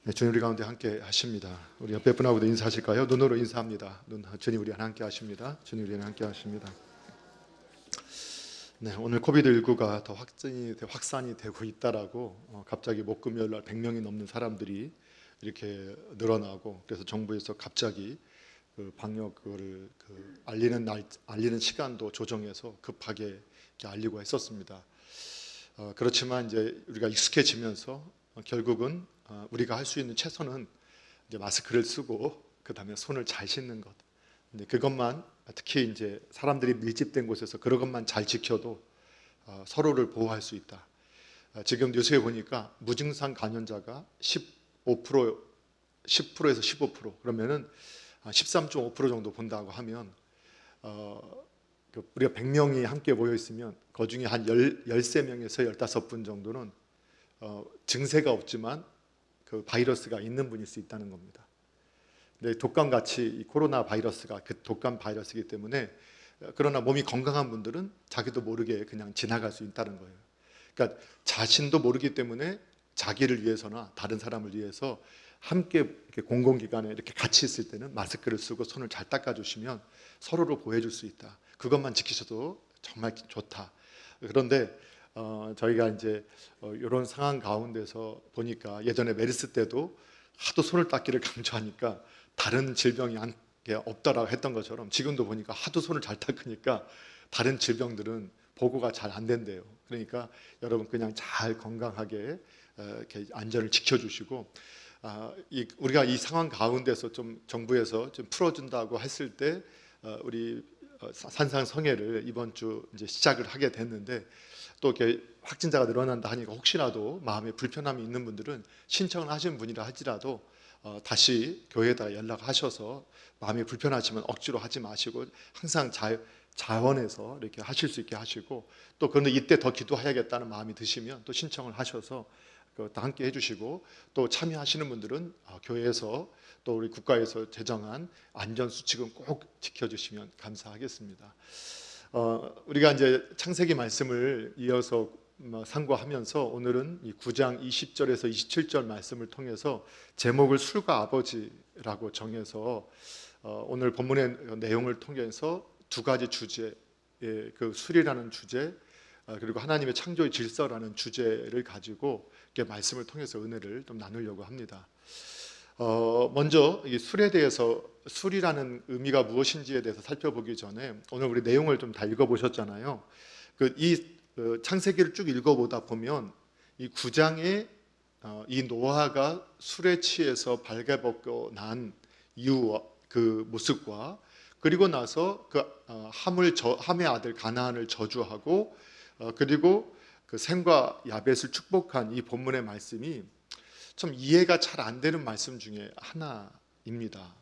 네, 주님 우리 가운데 함께 하십니다. 우리 옆에 분하고도 인사하실까요? 눈으로 인사합니다. 주님 우리 함께 하십니다. 주님 우리 함께 하십니다. 네, 오늘 코비드19가 더 확산이 되고 있다라고 갑자기 목금요일 날 100명이 넘는 사람들이 이렇게 늘어나고, 그래서 정부에서 갑자기 그 방역을 알리는 시간도 조정해서 급하게 이렇게 알리고 했었습니다. 그렇지만 이제 우리가 익숙해지면서 결국은 우리가 할 수 있는 최선은 이제 마스크를 쓰고 그다음에 손을 잘 씻는 것. 근데 그것만, 특히 이제 사람들이 밀집된 곳에서 그런 것만 잘 지켜도 서로를 보호할 수 있다. 지금 뉴스에 보니까 무증상 감염자가 10%에서 15%, 그러면은 13.5% 정도 본다고 하면 우리가 100명이 함께 모여 있으면 그 중에 한 13명에서 15분 정도는 증세가 없지만 그 바이러스가 있는 분일 수 있다는 겁니다. 근데 독감같이 이 코로나 바이러스가 그 독감 바이러스이기 때문에, 그러나 몸이 건강한 분들은 자기도 모르게 그냥 지나갈 수 있다는 거예요. 그러니까 자신도 모르기 때문에 자기를 위해서나 다른 사람을 위해서 함께 이렇게 공공기관에 이렇게 같이 있을 때는 마스크를 쓰고 손을 잘 닦아주시면 서로를 보호해줄 수 있다. 그것만 지키셔도 정말 좋다. 그런데 저희가 이제 이런 상황 가운데서 보니까 예전에 메르스 때도 하도 손을 닦기를 강조하니까 다른 질병이 없다라고 했던 것처럼, 지금도 보니까 하도 손을 잘 닦으니까 다른 질병들은 보고가 잘 안 된대요. 그러니까 여러분 그냥 잘 건강하게 이렇게 안전을 지켜주시고, 우리가 이 상황 가운데서 좀 정부에서 좀 풀어준다고 했을 때 우리 산상성회를 이번 주 이제 시작을 하게 됐는데, 또 이렇게 확진자가 늘어난다 하니까 혹시라도 마음에 불편함이 있는 분들은 신청을 하신 분이라 할지라도 다시 교회에다 연락하셔서 마음이 불편하시면 억지로 하지 마시고 항상 자원해서 이렇게 하실 수 있게 하시고, 또 그런데 이때 더 기도해야겠다는 마음이 드시면 또 신청을 하셔서 다 함께 해주시고, 또 참여하시는 분들은 교회에서 또 우리 국가에서 제정한 안전수칙은 꼭 지켜주시면 감사하겠습니다. 우리가 이제 창세기 말씀을 이어서 상고하면서 오늘은 이 9장 20절에서 27절 말씀을 통해서 제목을 술과 아버지라고 정해서 오늘 본문의 내용을 통해서 두 가지 주제, 그 술이라는 주제, 그리고 하나님의 창조의 질서라는 주제를 가지고 이렇게 말씀을 통해서 은혜를 좀 나누려고 합니다. 먼저 이 술에 대해서, 술이라는 의미가 무엇인지에 대해서 살펴보기 전에 오늘 우리 내용을 좀 다 읽어보셨잖아요. 이 창세기를 쭉 읽어보다 보면 이 9장에 이 노아가 술에 취해서 발개벗고 난 이후 그 모습과, 그리고 나서 그 함의 아들 가나안을 저주하고 그리고 그 셈과 야벳을 축복한 이 본문의 말씀이 참 이해가 잘 안 되는 말씀 중에 하나입니다.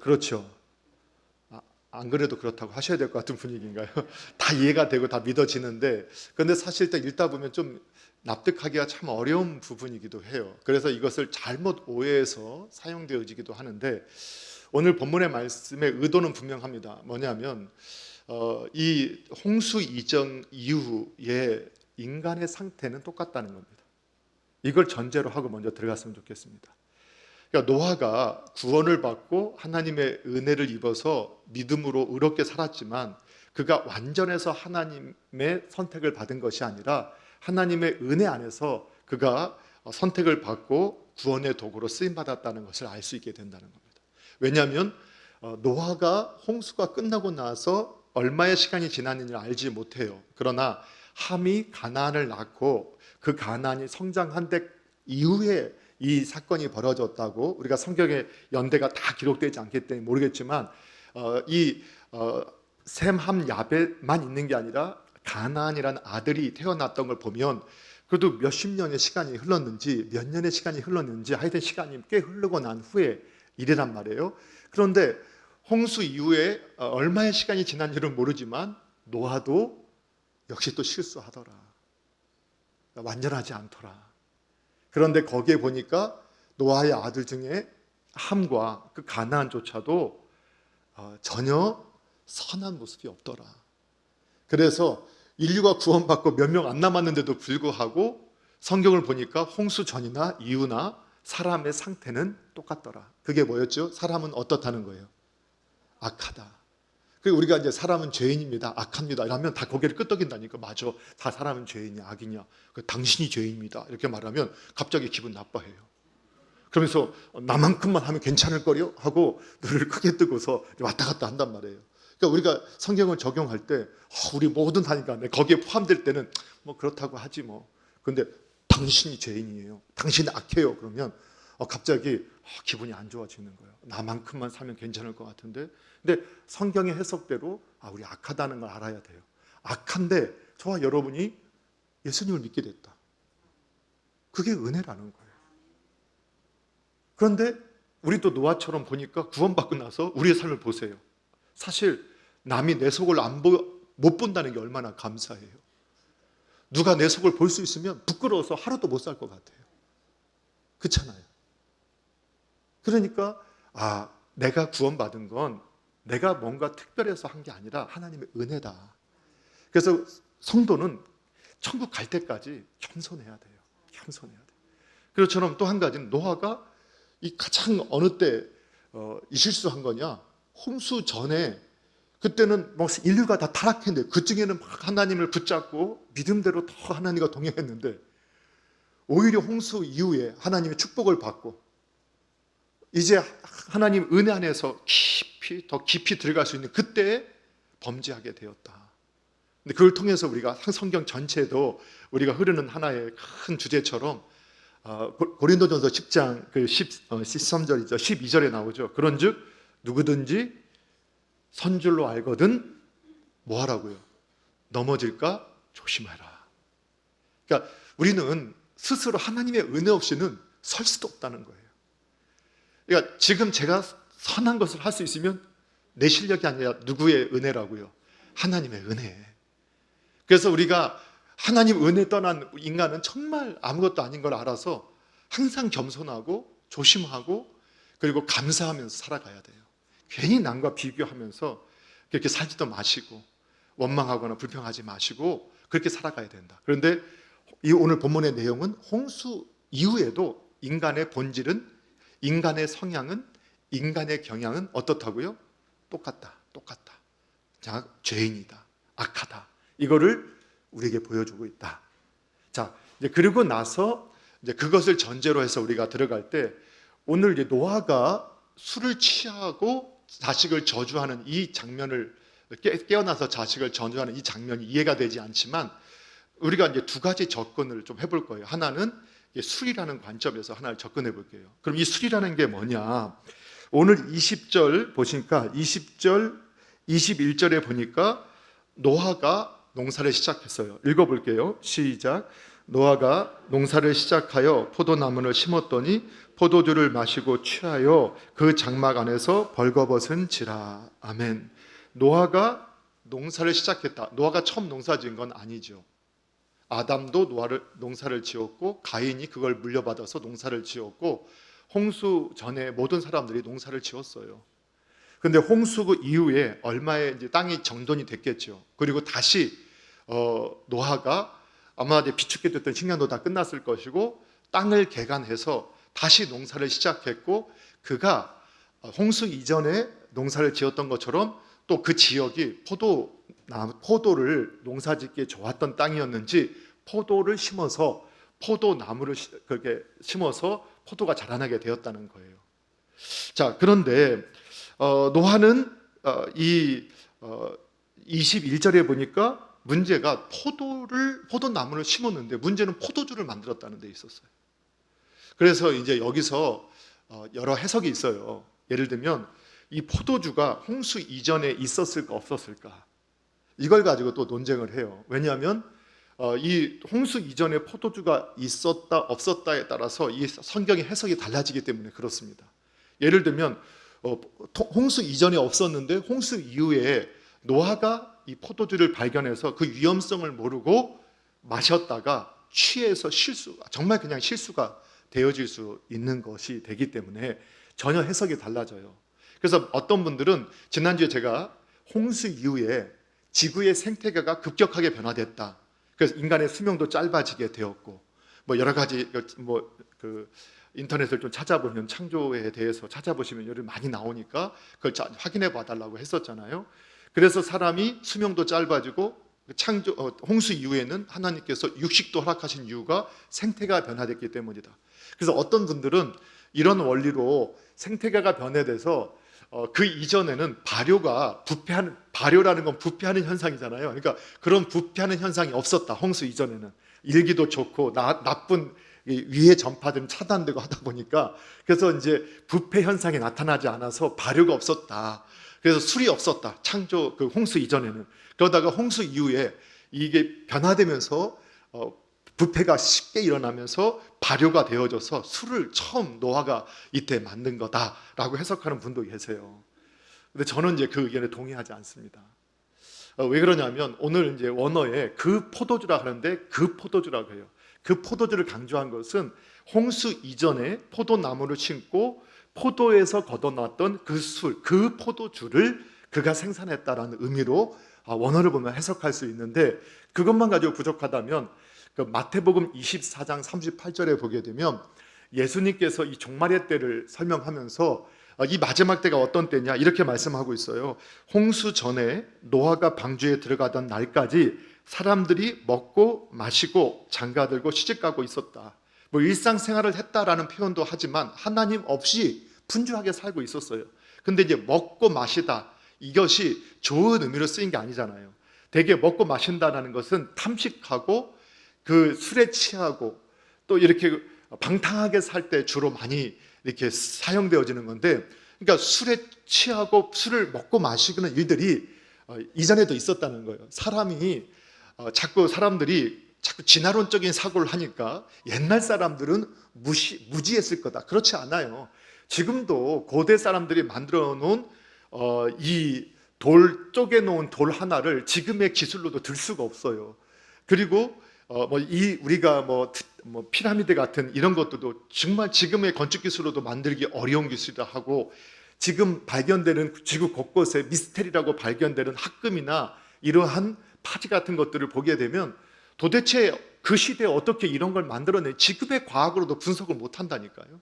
그렇죠? 안 그래도 그렇다고 하셔야 될 것 같은 분위기인가요? 다 이해가 되고 다 믿어지는데, 그런데 사실 일단 읽다 보면 좀 납득하기가 참 어려운 부분이기도 해요. 그래서 이것을 잘못 오해해서 사용되어지기도 하는데, 오늘 본문의 말씀의 의도는 분명합니다. 뭐냐면 이 홍수 이전 이후의 인간의 상태는 똑같다는 겁니다. 이걸 전제로 하고 먼저 들어갔으면 좋겠습니다. 그러니까 노아가 구원을 받고 하나님의 은혜를 입어서 믿음으로 의롭게 살았지만, 그가 완전해서 하나님의 선택을 받은 것이 아니라 하나님의 은혜 안에서 그가 선택을 받고 구원의 도구로 쓰임받았다는 것을 알 수 있게 된다는 겁니다. 왜냐하면 노아가 홍수가 끝나고 나서 얼마의 시간이 지났는지 알지 못해요. 그러나 함이 가나안을 낳고 그 가나안이 성장한 데 이후에 이 사건이 벌어졌다고, 우리가 성경의 연대가 다 기록되지 않기 때문에 모르겠지만 셈, 함, 야벳만 있는 게 아니라 가나안이라는 아들이 태어났던 걸 보면 그래도 몇십 년의 시간이 흘렀는지 몇 년의 시간이 흘렀는지 하여튼 시간이 꽤 흐르고 난 후에 일이란 말이에요. 그런데 홍수 이후에 얼마의 시간이 지난지는 모르지만 노아도 역시 또 실수하더라. 완전하지 않더라. 그런데 거기에 보니까 노아의 아들 중에 함과 그 가나안조차도 전혀 선한 모습이 없더라. 그래서 인류가 구원받고 몇 명 안 남았는데도 불구하고 성경을 보니까 홍수 전이나 이후나 사람의 상태는 똑같더라. 그게 뭐였죠? 사람은 어떻다는 거예요? 악하다. 그리고 우리가 이제 사람은 죄인입니다, 악합니다 이러면 다 고개를 끄덕인다니까. 맞아, 다 사람은 죄인이야, 악이냐, 당신이 죄인입니다 이렇게 말하면 갑자기 기분 나빠해요. 그러면서 나만큼만 하면 괜찮을 거려 하고 눈을 크게 뜨고서 왔다 갔다 한단 말이에요. 그러니까 우리가 성경을 적용할 때 우리 모든 하니까 거기에 포함될 때는 뭐 그렇다고 하지 뭐. 근데 당신이 죄인이에요, 당신이 악해요 그러면 갑자기 기분이 안 좋아지는 거예요. 나만큼만 살면 괜찮을 것 같은데. 근데 성경의 해석대로 우리 악하다는 걸 알아야 돼요. 악한데 저와 여러분이 예수님을 믿게 됐다. 그게 은혜라는 거예요. 그런데 우리도 노아처럼 보니까 구원받고 나서 우리의 삶을 보세요. 사실 남이 내 속을 못 본다는 게 얼마나 감사해요. 누가 내 속을 볼 수 있으면 부끄러워서 하루도 못 살 것 같아요. 그렇잖아요. 그러니까 내가 구원받은 건 내가 뭔가 특별해서 한 게 아니라 하나님의 은혜다. 그래서 성도는 천국 갈 때까지 겸손해야 돼요. 겸손해야 돼요. 그것처럼 또 한 가지는 노아가 이 가장 어느 때 이 실수한 거냐? 홍수 전에, 그때는 뭐 인류가 다 타락했는데 그 중에는 막 하나님을 붙잡고 믿음대로 더 하나님과 동행했는데 오히려 홍수 이후에 하나님의 축복을 받고 이제 하나님 은혜 안에서 더 깊이 들어갈 수 있는 그때에 범죄하게 되었다. 근데 그걸 통해서 우리가 성경 전체도 우리가 흐르는 하나의 큰 주제처럼 고린도전서 10장 13절이죠. 12절에 나오죠. 그런즉 누구든지 선줄로 알거든 뭐하라고요? 넘어질까 조심하라. 그러니까 우리는 스스로 하나님의 은혜 없이는 설 수도 없다는 거예요. 그러니까 지금 제가 선한 것을 할 수 있으면 내 실력이 아니라 누구의 은혜라고요? 하나님의 은혜. 그래서 우리가 하나님 은혜 떠난 인간은 정말 아무것도 아닌 걸 알아서 항상 겸손하고 조심하고 그리고 감사하면서 살아가야 돼요. 괜히 남과 비교하면서 그렇게 살지도 마시고 원망하거나 불평하지 마시고 그렇게 살아가야 된다. 그런데 이 오늘 본문의 내용은 홍수 이후에도 인간의 본질은, 인간의 성향은, 인간의 경향은 어떻다고요? 똑같다. 자, 죄인이다, 악하다. 이거를 우리에게 보여주고 있다. 자, 이제 그리고 나서 이제 그것을 전제로 해서 우리가 들어갈 때 오늘 이제 노아가 술을 취하고 자식을 저주하는 이 장면을 깨어나서 자식을 저주하는 이 장면이 이해가 되지 않지만 우리가 이제 두 가지 접근을 좀 해볼 거예요. 하나는 술이라는 관점에서 하나를 접근해 볼게요. 그럼 이 술이라는 게 뭐냐? 오늘 20절 보시니까 20절, 21절에 보니까 노아가 농사를 시작했어요. 읽어볼게요. 시작. 노아가 농사를 시작하여 포도나무를 심었더니 포도주를 마시고 취하여 그 장막 안에서 벌거벗은지라. 아멘. 노아가 농사를 시작했다. 노아가 처음 농사 지은 건 아니죠. 아담도 농사를 지었고 가인이 그걸 물려받아서 농사를 지었고 홍수 전에 모든 사람들이 농사를 지었어요. 근데 홍수 이후에 얼마의 이제 땅이 정돈이 됐겠죠. 그리고 다시 노아가 아마 비축해 뒀던 식량도 다 끝났을 것이고 땅을 개간해서 다시 농사를 시작했고 그가 홍수 이전에 농사를 지었던 것처럼 또 그 지역이 포도를 농사짓기에 좋았던 땅이었는지 포도를 심어서 포도나무를 그렇게 심어서 포도가 자라나게 되었다는 거예요. 자, 그런데 노아는 이 21절에 보니까 문제가 포도나무를 심었는데 문제는 포도주를 만들었다는 데 있었어요. 그래서 이제 여기서 여러 해석이 있어요. 예를 들면 이 포도주가 홍수 이전에 있었을까 없었을까 이걸 가지고 또 논쟁을 해요. 왜냐하면 이 홍수 이전에 포도주가 있었다 없었다에 따라서 이 성경의 해석이 달라지기 때문에 그렇습니다. 예를 들면 홍수 이전에 없었는데 홍수 이후에 노아가 이 포도주를 발견해서 그 위험성을 모르고 마셨다가 취해서 정말 그냥 실수가 되어질 수 있는 것이 되기 때문에 전혀 해석이 달라져요. 그래서 어떤 분들은 지난주에 제가 홍수 이후에 지구의 생태계가 급격하게 변화됐다. 그래서 인간의 수명도 짧아지게 되었고 뭐 여러 가지 인터넷을 좀 찾아보면 창조에 대해서 찾아보시면 여러 많이 나오니까 그걸 확인해 봐달라고 했었잖아요. 그래서 사람이 수명도 짧아지고 홍수 이후에는 하나님께서 육식도 허락하신 이유가 생태가 변화됐기 때문이다. 그래서 어떤 분들은 이런 원리로 생태계가 변해돼서 그 이전에는 발효라는 건 부패하는 현상이잖아요. 그러니까 그런 부패하는 현상이 없었다. 홍수 이전에는 일기도 좋고 나쁜 위해 전파들은 차단되고 하다 보니까 그래서 이제 부패 현상이 나타나지 않아서 발효가 없었다. 그래서 술이 없었다. 창조 그 홍수 이전에는. 그러다가 홍수 이후에 이게 변화되면서 부패가 쉽게 일어나면서 발효가 되어져서 술을 처음 노아가 이때 만든 거다라고 해석하는 분도 계세요. 근데 저는 이제 그 의견에 동의하지 않습니다. 왜 그러냐면 오늘 이제 원어에 그 포도주라 하는데 그 포도주라고 해요. 그 포도주를 강조한 것은 홍수 이전에 포도나무를 심고 포도에서 걷어놨던 그 술, 그 포도주를 그가 생산했다라는 의미로 원어를 보면 해석할 수 있는데 그것만 가지고 부족하다면 그 마태복음 24장 38절에 보게 되면 예수님께서 이 종말의 때를 설명하면서 이 마지막 때가 어떤 때냐 이렇게 말씀하고 있어요. 홍수 전에 노아가 방주에 들어가던 날까지 사람들이 먹고 마시고 장가들고 시집가고 있었다. 뭐 일상생활을 했다라는 표현도 하지만 하나님 없이 분주하게 살고 있었어요. 근데 이제 먹고 마시다 이것이 좋은 의미로 쓰인 게 아니잖아요. 되게 먹고 마신다라는 것은 탐식하고 그 술에 취하고 또 이렇게 방탕하게 살 때 주로 많이 이렇게 사용되어지는 건데, 그러니까 술에 취하고 술을 먹고 마시는 일들이 이전에도 있었다는 거예요. 사람들이 자꾸 진화론적인 사고를 하니까 옛날 사람들은 무지했을 거다. 그렇지 않아요. 지금도 고대 사람들이 만들어 놓은 이 돌 쪼개 놓은 돌 하나를 지금의 기술로도 들 수가 없어요. 그리고 우리가 피라미드 같은 이런 것들도 정말 지금의 건축 기술로도 만들기 어려운 기술이라 하고, 지금 발견되는 지구 곳곳에 미스테리라고 발견되는 합금이나 이러한 파지 같은 것들을 보게 되면 도대체 그 시대에 어떻게 이런 걸 만들어내 지금의 과학으로도 분석을 못 한다니까요.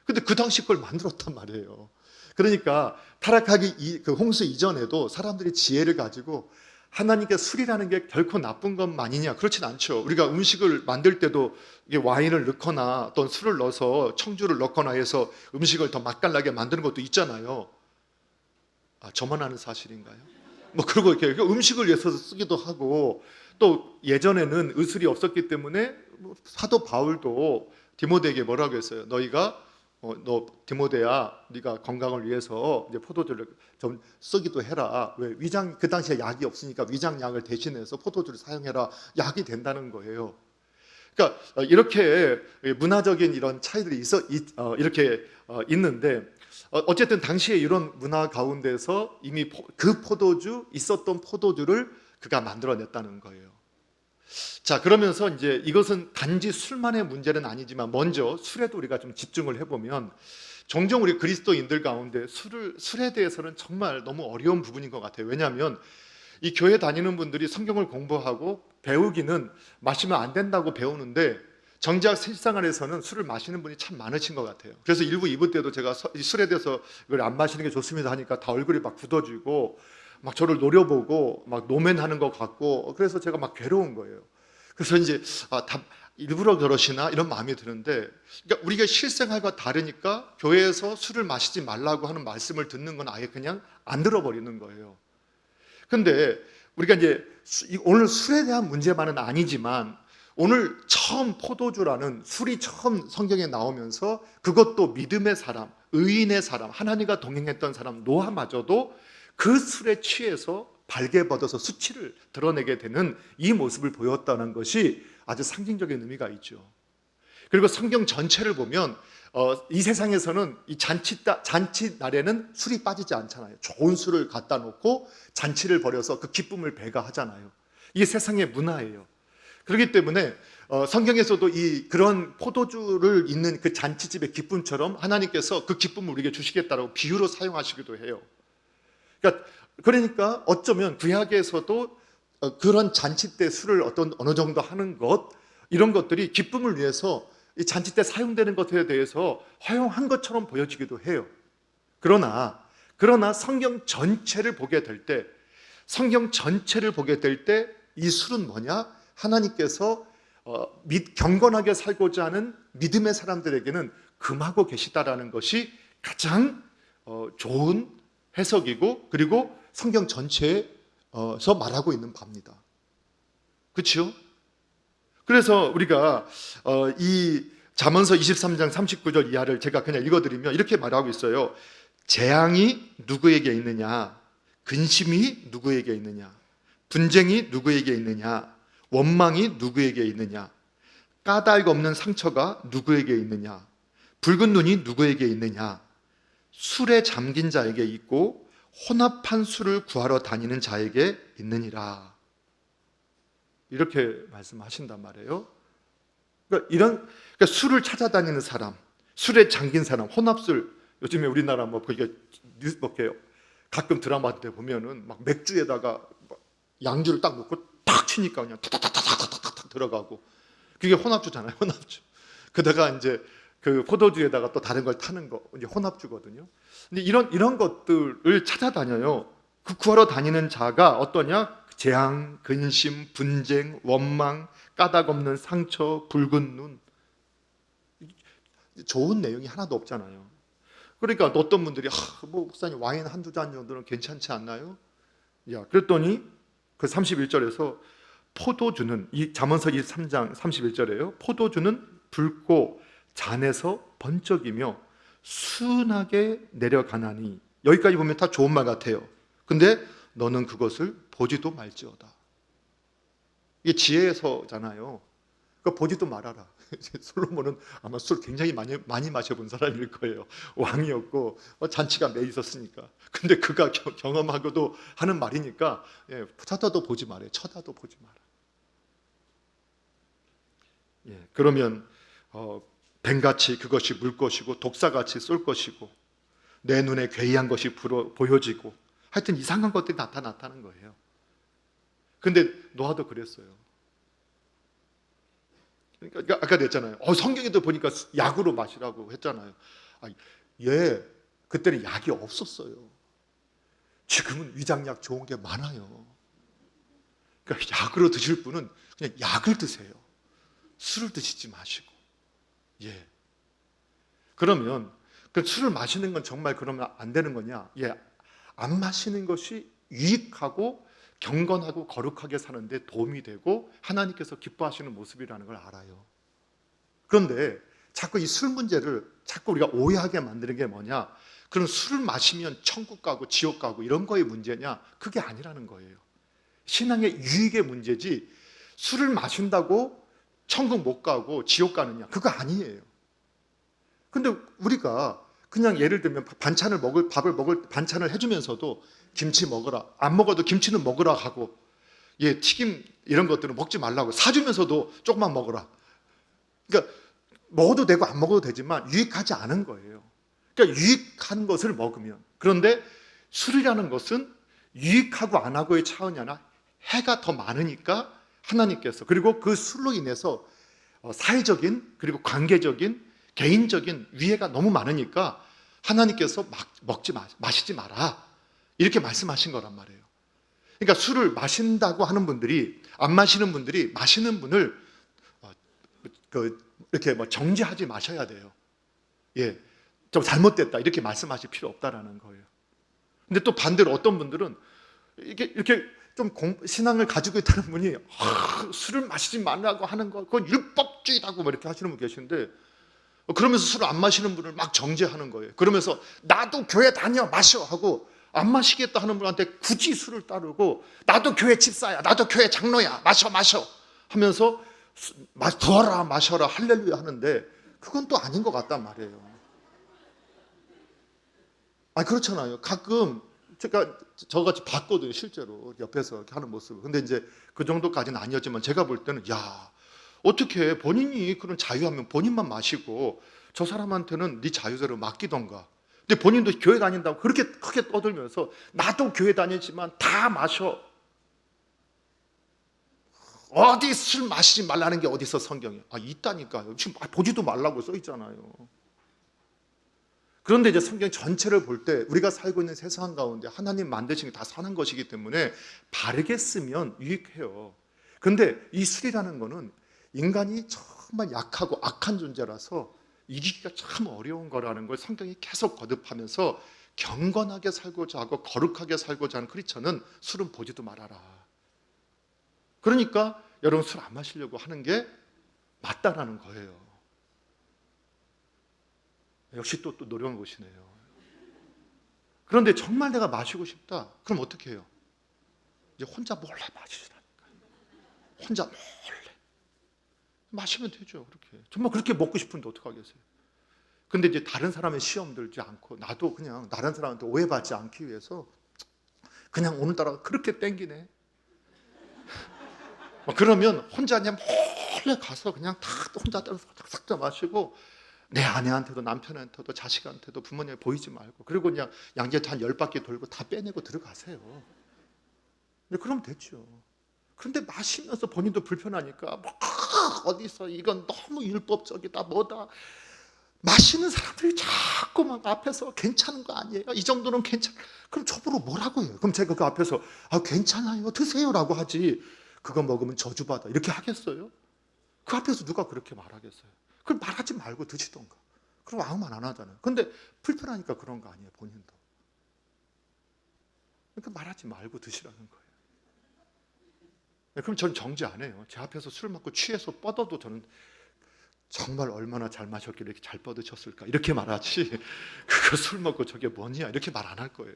근데 그 당시 그걸 만들었단 말이에요. 그러니까 타락하기 그 홍수 이전에도 사람들이 지혜를 가지고 하나님께 술이라는 게 결코 나쁜 것만이냐? 그렇진 않죠. 우리가 음식을 만들 때도 와인을 넣거나 또는 술을 넣어서 청주를 넣거나 해서 음식을 더 맛깔나게 만드는 것도 있잖아요. 저만 아는 사실인가요? 그리고 이렇게 음식을 위해서 쓰기도 하고, 또 예전에는 의술이 없었기 때문에 사도 바울도 디모데에게 뭐라고 했어요? 너 디모데야, 네가 건강을 위해서 이제 포도주를 좀 쓰기도 해라. 왜 그 당시에 약이 없으니까 위장약을 대신해서 포도주를 사용해라. 약이 된다는 거예요. 그러니까 이렇게 문화적인 이런 차이들이 이렇게 있는데, 어쨌든 당시에 이런 문화 가운데서 이미 있었던 포도주를 그가 만들어냈다는 거예요. 자, 그러면서 이제 이것은 단지 술만의 문제는 아니지만 먼저 술에도 우리가 좀 집중을 해보면, 종종 우리 그리스도인들 가운데 술에 대해서는 정말 너무 어려운 부분인 것 같아요. 왜냐하면 이 교회 다니는 분들이 성경을 공부하고 배우기는 마시면 안 된다고 배우는데 정작 실생활에서는 술을 마시는 분이 참 많으신 것 같아요. 그래서 1부, 2부 때도 제가 술에 대해서 이걸 안 마시는 게 좋습니다 하니까 다 얼굴이 막 굳어지고 막 저를 노려보고 막 노맨하는 것 같고, 그래서 제가 막 괴로운 거예요. 그래서 이제 다 일부러 그러시나 이런 마음이 드는데, 그러니까 우리가 실생활과 다르니까 교회에서 술을 마시지 말라고 하는 말씀을 듣는 건 아예 그냥 안 들어버리는 거예요. 근데 우리가 이제 오늘 술에 대한 문제만은 아니지만, 오늘 처음 포도주라는 술이 처음 성경에 나오면서 그것도 믿음의 사람, 의인의 사람, 하나님과 동행했던 사람 노아마저도 그 술에 취해서 발개벗어서 수치를 드러내게 되는 이 모습을 보였다는 것이 아주 상징적인 의미가 있죠. 그리고 성경 전체를 보면 이 세상에서는 이 잔치 날에는 술이 빠지지 않잖아요. 좋은 술을 갖다 놓고 잔치를 벌여서 그 기쁨을 배가하잖아요. 이게 세상의 문화예요. 그렇기 때문에 성경에서도 그런 포도주를 있는 그 잔치집의 기쁨처럼 하나님께서 그 기쁨을 우리에게 주시겠다라고 비유로 사용하시기도 해요. 그러니까 어쩌면 구약에서도 그런 잔치 때 술을 어느 정도 하는 것, 이런 것들이 기쁨을 위해서 이 잔치 때 사용되는 것에 대해서 허용한 것처럼 보여지기도 해요. 그러나 성경 전체를 보게 될 때 이 술은 뭐냐? 하나님께서 경건하게 살고자 하는 믿음의 사람들에게는 금하고 계시다라는 것이 가장 좋은 해석이고, 그리고 성경 전체에서 말하고 있는 바입니다. 그렇죠? 그래서 우리가 이 잠언서 23장 39절 이하를 제가 그냥 읽어드리면 이렇게 말하고 있어요. 재앙이 누구에게 있느냐? 근심이 누구에게 있느냐? 분쟁이 누구에게 있느냐? 원망이 누구에게 있느냐? 까닭 없는 상처가 누구에게 있느냐? 붉은 눈이 누구에게 있느냐? 술에 잠긴 자에게 있고 혼합한 술을 구하러 다니는 자에게 있느니라. 이렇게 말씀하신단 말이에요. 그러니까 술을 찾아다니는 사람, 술에 잠긴 사람, 혼합술. 요즘에 우리나라 그게 뉴스 가끔 드라마 때 보면은 막 맥주에다가 양주를 딱 넣고 탁 치니까 그냥 탁탁탁탁탁탁 들어가고, 그게 혼합주잖아요, 혼합주. 그다가 이제 그 포도주에다가 또 다른 걸 타는 거 이제 혼합주거든요. 근데 이런 것들을 찾아다녀요. 그 구하러 다니는 자가 어떠냐? 재앙, 근심, 분쟁, 원망, 까닭 없는 상처, 붉은 눈. 좋은 내용이 하나도 없잖아요. 그러니까 어떤 분들이 목사님 와인 한두 잔 정도는 괜찮지 않나요? 그랬더니 그 31절에서 포도주는, 이 잠언서 23장 31절에요. 포도주는 붉고 잔에서 번쩍이며 순하게 내려가나니. 여기까지 보면 다 좋은 말 같아요. 근데 너는 그것을 보지도 말지어다. 이게 지혜에서잖아요. 그러니까 보지도 말아라. 솔로몬은 아마 술 굉장히 많이 마셔본 사람일 거예요. 왕이었고 잔치가 매 있었으니까. 근데 그가 경험하고도 하는 말이니까 쳐다도 보지 말아요. 쳐다도 보지 마라. 그러면 뱀같이 그것이 물 것이고 독사같이 쏠 것이고 내 눈에 괴이한 것이 보여지고, 하여튼 이상한 것들이 나타났다는 거예요. 근데 노아도 그랬어요. 그러니까 아까 그랬잖아요. 성경에도 보니까 약으로 마시라고 했잖아요. 그때는 약이 없었어요. 지금은 위장약 좋은 게 많아요. 그러니까 약으로 드실 분은 그냥 약을 드세요. 술을 드시지 마시고. 그러면 그 술을 마시는 건 정말 그러면 안 되는 거냐? 안 마시는 것이 유익하고 경건하고 거룩하게 사는데 도움이 되고 하나님께서 기뻐하시는 모습이라는 걸 알아요. 그런데 자꾸 이 술 문제를 자꾸 우리가 오해하게 만드는 게 뭐냐? 그럼 술을 마시면 천국 가고 지옥 가고 이런 거의 문제냐? 그게 아니라는 거예요. 신앙의 유익의 문제지, 술을 마신다고 천국 못 가고 지옥 가느냐? 그거 아니에요. 근데 우리가 그냥 예를 들면 밥을 먹을 반찬을 해주면서도 김치 먹으라, 안 먹어도 김치는 먹으라 하고, 튀김 이런 것들은 먹지 말라고 사주면서도 조금만 먹으라. 그러니까 먹어도 되고 안 먹어도 되지만 유익하지 않은 거예요. 그러니까 유익한 것을 먹으면. 그런데 술이라는 것은 유익하고 안 하고의 차원이 아니라 해가 더 많으니까 하나님께서, 그리고 그 술로 인해서 사회적인 그리고 관계적인 개인적인 위해가 너무 많으니까 하나님께서 마시지 마라, 이렇게 말씀하신 거란 말이에요. 그러니까 술을 마신다고 하는 분들이, 안 마시는 분들이 마시는 분을 이렇게 정죄하지 마셔야 돼요. 좀 잘못됐다 이렇게 말씀하실 필요 없다라는 거예요. 근데 또 반대로 어떤 분들은 이렇게 좀 신앙을 가지고 있다는 분이 술을 마시지 말라고 하는 거 그건 율법주의라고 이렇게 하시는 분 계시는데, 그러면서 술을 안 마시는 분을 막 정죄하는 거예요. 그러면서 나도 교회 다녀 마셔 하고, 안 마시겠다 하는 분한테 굳이 술을 따르고 나도 교회 집사야, 나도 교회 장로야, 마셔 하면서 부어라 마셔라 할렐루야 하는데, 그건 또 아닌 것 같단 말이에요. 그렇잖아요. 가끔 제가 저같이 봤거든요, 실제로 옆에서 이렇게 하는 모습을. 근데 이제 그 정도까지는 아니었지만 제가 볼 때는 어떻게 본인이 그런 자유하면 본인만 마시고 저 사람한테는 네 자유대로 맡기던가. 근데 본인도 교회 다닌다고 그렇게 크게 떠들면서 나도 교회 다니지만 다 마셔. 어디 술 마시지 말라는 게 어디서 성경에 있다니까요. 지금 보지도 말라고 써 있잖아요. 그런데 이제 성경 전체를 볼 때 우리가 살고 있는 세상 가운데 하나님 만드신 게 다 사는 것이기 때문에 바르게 쓰면 유익해요. 그런데 이 술이라는 거는 인간이 정말 약하고 악한 존재라서 이기기가 참 어려운 거라는 걸 성경이 계속 거듭하면서 경건하게 살고자 하고 거룩하게 살고자 하는 크리스천은 술은 보지도 말아라. 그러니까 여러분 술 안 마시려고 하는 게 맞다라는 거예요. 역시 또 노력을 보시네요. 그런데 정말 내가 마시고 싶다. 그럼 어떻게 해요? 이제 혼자 몰래 마시라니까요. 혼자 몰래 마시면 되죠. 그렇게 정말 그렇게 먹고 싶은데 어떡하겠어요? 근데 이제 다른 사람의 시험 들지 않고 나도 그냥 다른 사람한테 오해받지 않기 위해서 그냥 오늘따라 그렇게 땡기네. 그러면 혼자 그냥 몰래 가서 그냥 다 혼자 따라서 싹 마시고 내 아내한테도 남편한테도 자식한테도 부모님에 보이지 말고 그리고 그냥 양재도 한 10바퀴 돌고 다 빼내고 들어가세요. 그러면 됐죠. 그런데 마시면서 본인도 불편하니까 막 어디서 이건 너무 율법적이다 뭐다 마시는 사람들이 자꾸 막 앞에서 괜찮은 거 아니에요? 이 정도는 괜찮아. 그럼 저보고 뭐라고 해요? 그럼 제가 그 앞에서 괜찮아요 드세요라고 하지 그거 먹으면 저주받아 이렇게 하겠어요? 그 앞에서 누가 그렇게 말하겠어요? 그럼 말하지 말고 드시던가. 그럼 아무 말 안 하잖아요. 근데 불편하니까 그런 거 아니에요, 본인도. 그러니까 말하지 말고 드시라는 거예요. 그럼 저는 정지 안 해요. 제 앞에서 술 먹고 취해서 뻗어도 저는 정말 얼마나 잘 마셨길래 이렇게 잘 뻗으셨을까 이렇게 말하지 그거 술 먹고 저게 뭐냐 이렇게 말 안 할 거예요.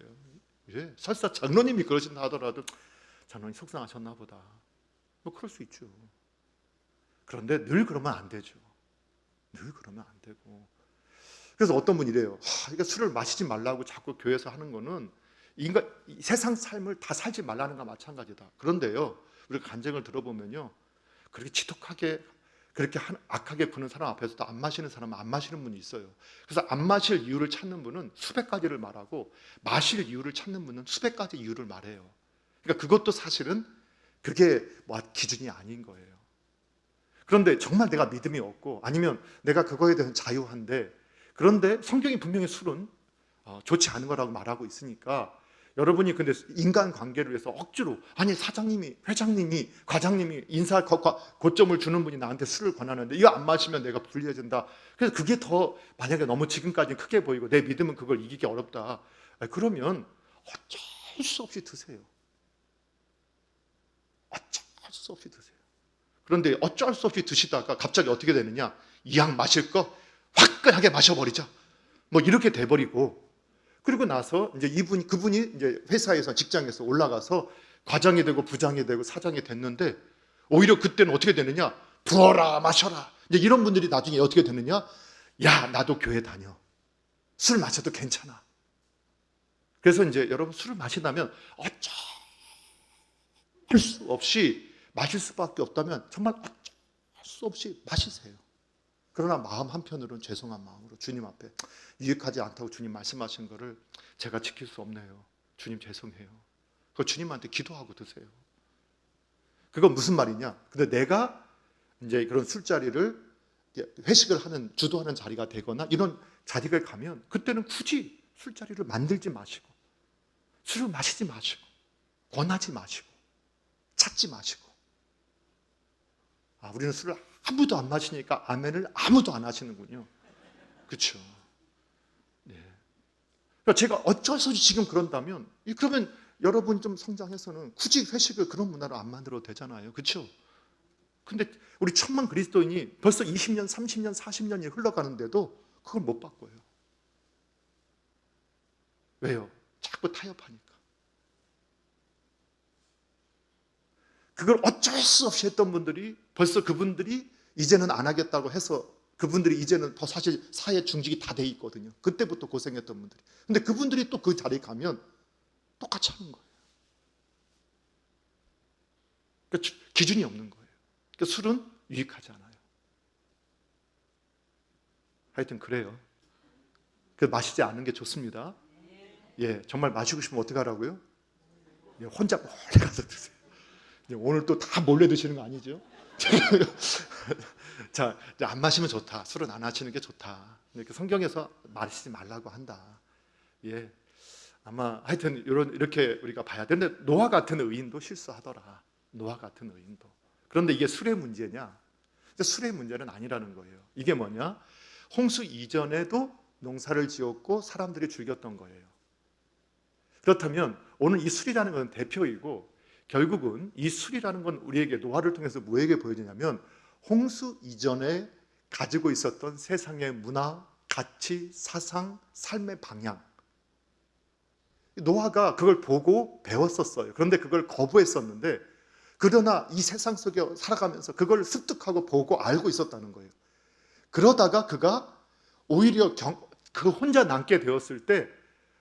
예, 설사 장로님이 그러신다 하더라도 장로님 속상하셨나 보다. 뭐 그럴 수 있죠. 그런데 늘 그러면 안 되죠. 늘 그러면 안 되고. 그래서 어떤 분이 이래요. 그러니까 술을 마시지 말라고 자꾸 교회에서 하는 거는 인간 세상 삶을 다 살지 말라는 거와 마찬가지다. 그런데요, 우리가 간증을 들어보면요, 그렇게 지독하게 그렇게 악하게 구는 사람 앞에서도 안 마시는 사람은 안 마시는 분이 있어요. 그래서 안 마실 이유를 찾는 분은 수백 가지를 말하고 마실 이유를 찾는 분은 수백 가지 이유를 말해요. 그러니까 그것도 사실은 그게 기준이 아닌 거예요. 그런데 정말 내가 믿음이 없고 아니면 내가 그거에 대한 자유한데 그런데 성경이 분명히 술은 좋지 않은 거라고 말하고 있으니까 여러분이 근데 인간관계를 위해서 억지로 아니 사장님이 회장님이 과장님이 인사 고점을 주는 분이 나한테 술을 권하는데 이거 안 마시면 내가 불리해진다. 그래서 그게 더 만약에 너무 지금까지는 크게 보이고 내 믿음은 그걸 이기기 어렵다. 그러면 어쩔 수 없이 드세요. 어쩔 수 없이 드세요. 그런데 어쩔 수 없이 드시다가 갑자기 어떻게 되느냐? 이 약 마실 거 화끈하게 마셔버리자. 뭐 이렇게 돼버리고 그리고 나서 이제 그분이 이제 회사에서 직장에서 올라가서 과장이 되고 부장이 되고 사장이 됐는데 오히려 그때는 어떻게 되느냐? 부어라 마셔라. 이제 이런 분들이 나중에 어떻게 되느냐? 야 나도 교회 다녀. 술 마셔도 괜찮아. 그래서 이제 여러분 술을 마시다면 어쩔 수 없이 마실 수밖에 없다면 정말 어쩔 수 없이 마시세요. 그러나 마음 한편으로는 죄송한 마음으로 주님 앞에 유익하지 않다고 주님 말씀하신 거를 제가 지킬 수 없네요. 주님 죄송해요. 그거 주님한테 기도하고 드세요. 그건 무슨 말이냐? 근데 내가 이제 그런 술자리를 회식을 하는 주도하는 자리가 되거나 이런 자리를 가면 그때는 굳이 술자리를 만들지 마시고 술을 마시지 마시고 권하지 마시고 찾지 마시고 우리는 술을 아무도 안 마시니까 아멘을 아무도 안 하시는군요. 그렇죠? 네. 그러니까 제가 어쩔 수 없이 지금 그런다면 그러면 여러분 좀 성장해서는 굳이 회식을 그런 문화로 안 만들어도 되잖아요. 그렇죠? 근데 우리 천만 그리스도인이 벌써 20년, 30년, 40년이 흘러가는데도 그걸 못 바꿔요. 왜요? 자꾸 타협하니까. 그걸 어쩔 수 없이 했던 분들이 벌써 그분들이 이제는 안 하겠다고 해서 그분들이 이제는 더 사실 사회 중직이 다 돼 있거든요. 그때부터 고생했던 분들이. 근데 그분들이 또 그 자리에 가면 똑같이 하는 거예요. 그러니까 기준이 없는 거예요. 그러니까 술은 유익하지 않아요. 하여튼 그래요. 그 마시지 않는 게 좋습니다. 예, 정말 마시고 싶으면 어떻게 하라고요? 예, 혼자 멀리 가서 드세요. 오늘 또 다 몰래 드시는 거 아니죠? 자, 이제 안 마시면 좋다. 술은 안 하시는 게 좋다. 이렇게 성경에서 마시지 말라고 한다. 예, 아마 하여튼 이렇게 우리가 봐야 되는데 노아 같은 의인도 실수하더라. 노아 같은 의인도. 그런데 이게 술의 문제냐? 술의 문제는 아니라는 거예요. 이게 뭐냐? 홍수 이전에도 농사를 지었고 사람들이 즐겼던 거예요. 그렇다면 오늘 이 술이라는 건 대표이고 결국은 이 술이라는 건 우리에게 노아를 통해서 뭐에게 보여지냐면 홍수 이전에 가지고 있었던 세상의 문화, 가치, 사상, 삶의 방향. 노아가 그걸 보고 배웠었어요. 그런데 그걸 거부했었는데 그러나 이 세상 속에 살아가면서 그걸 습득하고 보고 알고 있었다는 거예요. 그러다가 그가 오히려 그 혼자 남게 되었을 때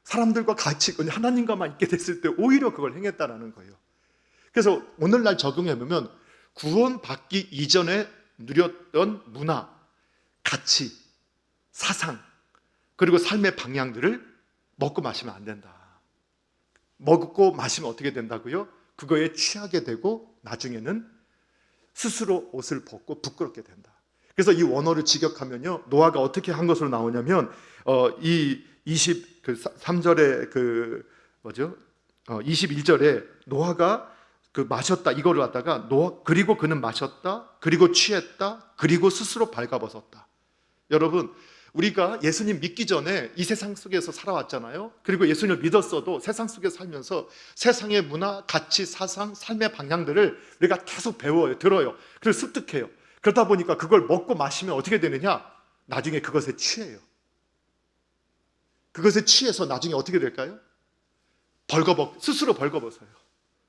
사람들과 같이 하나님과만 있게 됐을 때 오히려 그걸 행했다는 거예요. 그래서 오늘날 적용해보면 구원받기 이전에 누렸던 문화, 가치, 사상 그리고 삶의 방향들을 먹고 마시면 안 된다. 먹고 마시면 어떻게 된다고요? 그거에 취하게 되고 나중에는 스스로 옷을 벗고 부끄럽게 된다. 그래서 이 원어를 직역하면요, 노아가 어떻게 한 것으로 나오냐면 이 23절에 21절에 노아가 그 마셨다 이거를 갖다가 그리고 그는 마셨다, 그리고 취했다, 그리고 스스로 발가벗었다. 여러분, 우리가 예수님 믿기 전에 이 세상 속에서 살아왔잖아요. 그리고 예수님을 믿었어도 세상 속에 살면서 세상의 문화, 가치, 사상, 삶의 방향들을 우리가 계속 배워요, 들어요. 그래서 습득해요. 그러다 보니까 그걸 먹고 마시면 어떻게 되느냐? 나중에 그것에 취해요. 그것에 취해서 나중에 어떻게 될까요? 스스로 벌거벗어요.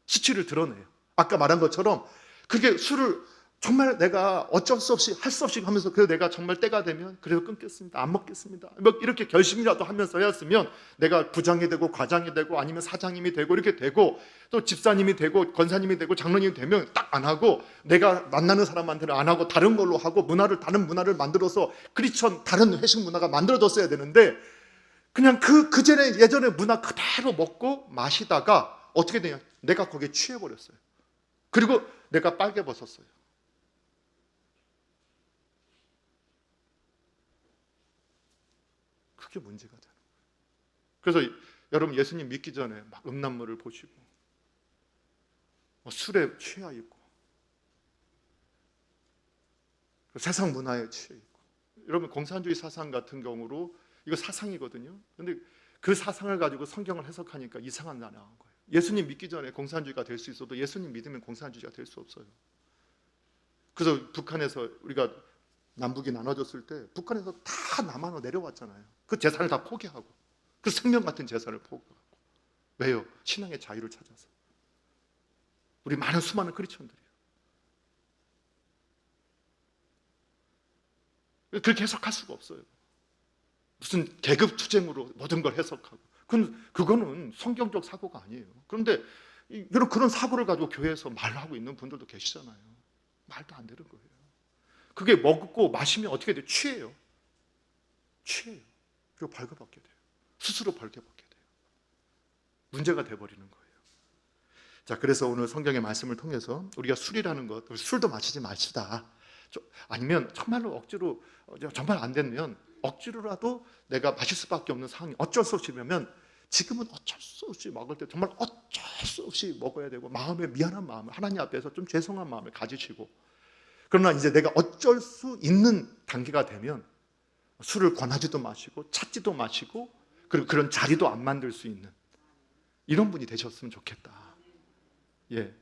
수치를 드러내요. 아까 말한 것처럼 그게 술을 정말 내가 어쩔 수 없이 할 수 없이 하면서 그래서 내가 정말 때가 되면 그래도 끊겠습니다. 안 먹겠습니다. 뭐 이렇게 결심이라도 하면서 했으면 내가 부장이 되고 과장이 되고 아니면 사장님이 되고 이렇게 되고 또 집사님이 되고 권사님이 되고 장로님이 되면 딱 안 하고 내가 만나는 사람한테는 안 하고 다른 걸로 하고 다른 문화를 만들어서 크리스천 다른 회식 문화가 만들어졌어야 되는데 그냥 그 전에 예전의 문화 그대로 먹고 마시다가 어떻게 되냐? 내가 거기에 취해버렸어요. 그리고 내가 빨개 벗었어요. 그게 문제가 되는 거예요. 그래서 여러분 예수님 믿기 전에 막 음란물을 보시고 술에 취해 있고 세상 문화에 취해 있고 여러분 공산주의 사상 같은 경우로 이거 사상이거든요. 그런데 그 사상을 가지고 성경을 해석하니까 이상한 날 나온 거예요. 예수님 믿기 전에 공산주의가 될 수 있어도 예수님 믿으면 공산주의가 될 수 없어요. 그래서 북한에서 우리가 남북이 나눠졌을 때 북한에서 다 남한으로 내려왔잖아요. 그 재산을 다 포기하고 그 생명 같은 재산을 포기하고 왜요? 신앙의 자유를 찾아서. 우리 많은 수많은 크리스천들이요. 그렇게 해석할 수가 없어요. 무슨 계급 투쟁으로 모든 걸 해석하고 그거는 성경적 사고가 아니에요. 그런데 그런 사고를 가지고 교회에서 말하고 있는 분들도 계시잖아요. 말도 안 되는 거예요. 그게 먹고 마시면 어떻게 돼요? 취해요. 그리고 벌거벗게 돼요. 스스로 벌거벗게 돼요. 문제가 돼버리는 거예요. 자, 그래서 오늘 성경의 말씀을 통해서 우리가 술이라는 것, 술도 마시지 마시다. 아니면 정말로 억지로 정말 안 되면 억지로라도 내가 마실 수밖에 없는 상황이 어쩔 수 없이 되면 지금은 어쩔 수 없이 먹을 때 정말 어쩔 수 없이 먹어야 되고 마음에 미안한 마음을 하나님 앞에서 좀 죄송한 마음을 가지시고 그러나 이제 내가 어쩔 수 있는 단계가 되면 술을 권하지도 마시고 찾지도 마시고 그리고 그런 자리도 안 만들 수 있는 이런 분이 되셨으면 좋겠다. 예,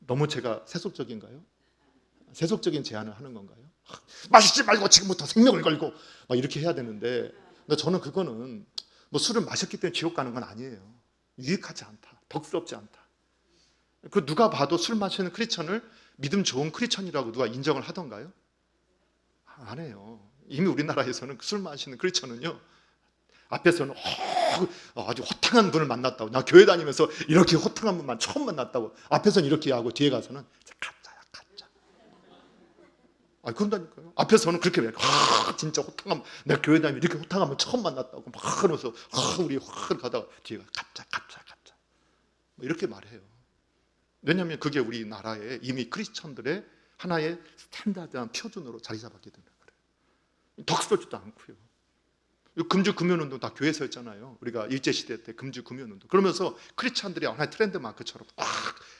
너무 제가 세속적인가요? 세속적인 제안을 하는 건가요? 마시지 말고 지금부터 생명을 걸고 막 이렇게 해야 되는데 근데 저는 그거는 뭐 술을 마셨기 때문에 지옥 가는 건 아니에요. 유익하지 않다. 덕스럽지 않다. 그 누가 봐도 술 마시는 크리스천을 믿음 좋은 크리스천이라고 누가 인정을 하던가요? 안 해요. 이미 우리나라에서는 술 마시는 크리스천은요 앞에서는 아주 호탕한 분을 만났다고 나 교회 다니면서 이렇게 호탕한 분만 처음 만났다고 앞에서는 이렇게 하고 뒤에 가서는 가짜야 가짜. 그런다니까요. 앞에서는 그렇게 진짜 호탕한 내가 교회 다니면 이렇게 호탕한 분 처음 만났다고 막 하면서 우리 확 가다가 뒤에 가짜 뭐 이렇게 말해요. 왜냐하면 그게 우리나라에 이미 크리스천들의 하나의 스탠다드한 표준으로 자리 잡았기 때문에 그래요. 덕스럽지도 않고요. 금주 금연운동 다 교회에서 했잖아요. 우리가 일제시대 때 금주 금연운동. 그러면서 크리스천들이 하나의 트렌드 마크처럼 딱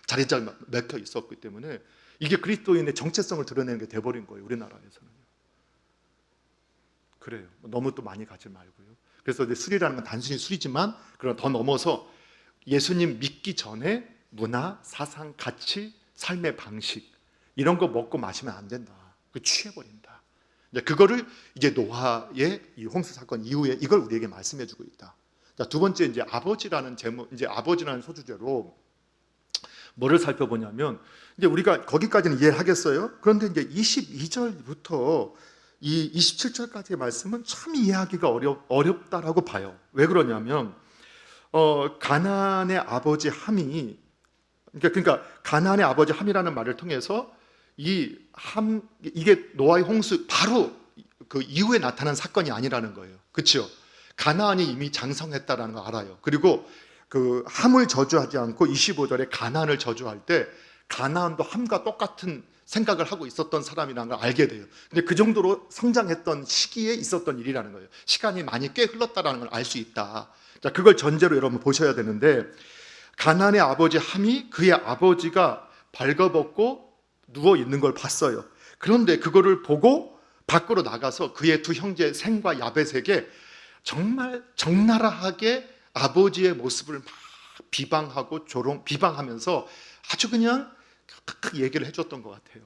자리 잘 맥혀 있었기 때문에 이게 그리스도인의 정체성을 드러내는 게 돼버린 거예요. 우리나라에서는. 그래요. 너무 또 많이 가지 말고요. 그래서 이제 술이라는 건 단순히 술이지만 그러나 더 넘어서 예수님 믿기 전에 문화, 사상, 가치, 삶의 방식 이런 거 먹고 마시면 안 된다. 그 취해버린다. 이제 그거를 이제 노아의 이 홍수 사건 이후에 이걸 우리에게 말씀해주고 있다. 자, 두 번째 이제 아버지라는 제목, 이제 아버지라는 소주제로 뭐를 살펴보냐면 이제 우리가 거기까지는 이해를 하겠어요. 그런데 이제 22절부터 이 27절까지의 말씀은 참 이해하기가 어렵다라고 봐요. 왜 그러냐면 가나안의 아버지 함이 그러니까 가나안의 아버지 함이라는 말을 통해서 이게 노아의 홍수 바로 그 이후에 나타난 사건이 아니라는 거예요. 그렇죠? 가나안이 이미 장성했다라는 거 알아요. 그리고 그 함을 저주하지 않고 25절에 가나안을 저주할 때 가나안도 함과 똑같은 생각을 하고 있었던 사람이라는 걸 알게 돼요. 근데 그 정도로 성장했던 시기에 있었던 일이라는 거예요. 시간이 많이 꽤 흘렀다라는 걸 알 수 있다. 자, 그걸 전제로 여러분 보셔야 되는데 가나안의 아버지 함이 그의 아버지가 벌거벗고 누워 있는 걸 봤어요. 그런데 그거를 보고 밖으로 나가서 그의 두 형제 셈과 야벳에게 정말 적나라하게 아버지의 모습을 막 비방하고 비방하면서 아주 그냥 얘기를 해줬던 것 같아요.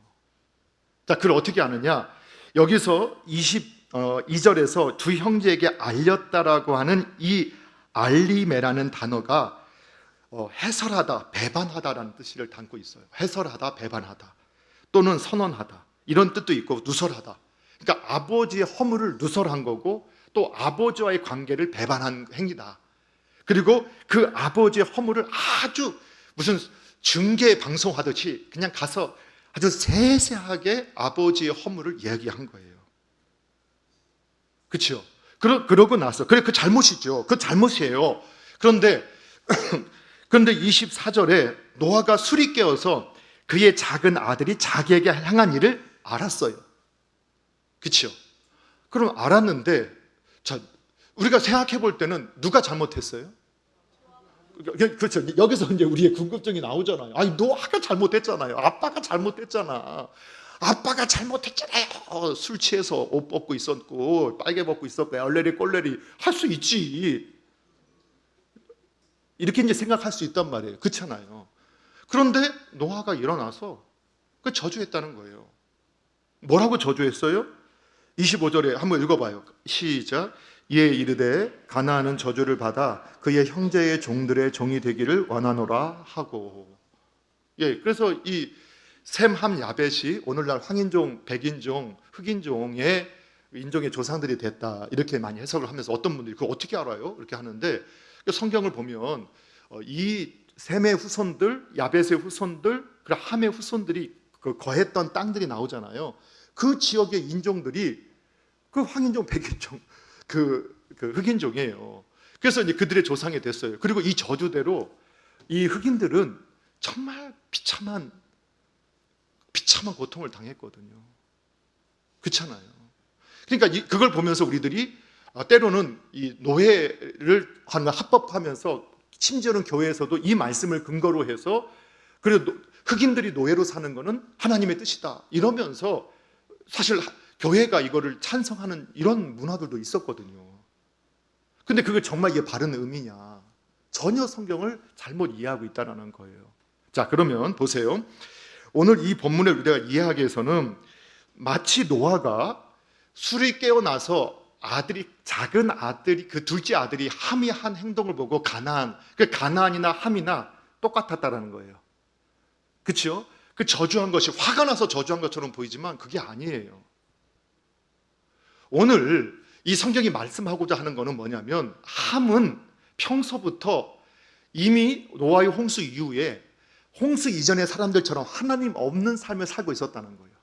자, 그걸 어떻게 아느냐? 여기서 22절에서 두 형제에게 알렸다라고 하는 이 알리메라는 단어가 해설하다, 배반하다라는 뜻을 담고 있어요. 해설하다, 배반하다 또는 선언하다 이런 뜻도 있고 누설하다. 그러니까 아버지의 허물을 누설한 거고 또 아버지와의 관계를 배반한 행위다. 그리고 그 아버지의 허물을 아주 무슨 중계 방송하듯이 그냥 가서 아주 세세하게 아버지의 허물을 이야기한 거예요. 그렇죠? 그러고 나서 그래 그 잘못이죠. 그 잘못이에요. 그런데 24절에 노아가 술이 깨어서 그의 작은 아들이 자기에게 향한 일을 알았어요. 그렇죠? 그럼 알았는데 자, 우리가 생각해 볼 때는 누가 잘못했어요? 그렇죠. 여기서 이제 우리의 궁금증이 나오잖아요. 아니, 노아가 잘못했잖아요. 아빠가 잘못했잖아. 아빠가 잘못했잖아요. 술 취해서 옷 벗고 있었고 빨개 벗고 있었고 얼레리 꼴레리 할 수 있지. 이렇게 이제 생각할 수 있단 말이에요. 그렇잖아요. 그런데 노아가 일어나서 그 저주했다는 거예요. 뭐라고 저주했어요? 25절에 한번 읽어봐요. 시작. 이에 이르되 가나안은 저주를 받아 그의 형제의 종들의 종이 되기를 원하노라 하고. 예, 그래서 이 셈, 함, 야벳이 오늘날 황인종, 백인종, 흑인종의 인종의 조상들이 됐다 이렇게 많이 해석을 하면서 어떤 분들이 그걸 어떻게 알아요? 이렇게 하는데 성경을 보면 이 셈의 후손들, 야벳의 후손들, 그리고 함의 후손들이 그 거했던 땅들이 나오잖아요. 그 지역의 인종들이 그 황인종, 백인종, 그 흑인종이에요. 그래서 이제 그들의 조상이 됐어요. 그리고 이 저주대로 이 흑인들은 정말 비참한 고통을 당했거든요. 그렇잖아요. 그러니까 그걸 보면서 우리들이 때로는 이 노예를 하는 합법화하면서 심지어는 교회에서도 이 말씀을 근거로 해서 그래도 흑인들이 노예로 사는 것은 하나님의 뜻이다 이러면서 사실 교회가 이거를 찬성하는 이런 문화들도 있었거든요. 근데 그게 정말 이게 바른 의미냐? 전혀 성경을 잘못 이해하고 있다는 거예요. 자, 그러면 보세요. 오늘 이 본문을 우리가 이해하기 위해서는 마치 노아가 술이 깨어나서 작은 아들이 그 둘째 아들이 함이 한 행동을 보고 가나안이나 함이나 똑같았다라는 거예요. 그렇죠? 그 저주한 것이 화가 나서 저주한 것처럼 보이지만 그게 아니에요. 오늘 이 성경이 말씀하고자 하는 것은 뭐냐면 함은 평소부터 이미 노아의 홍수 이후에 홍수 이전의 사람들처럼 하나님 없는 삶을 살고 있었다는 거예요.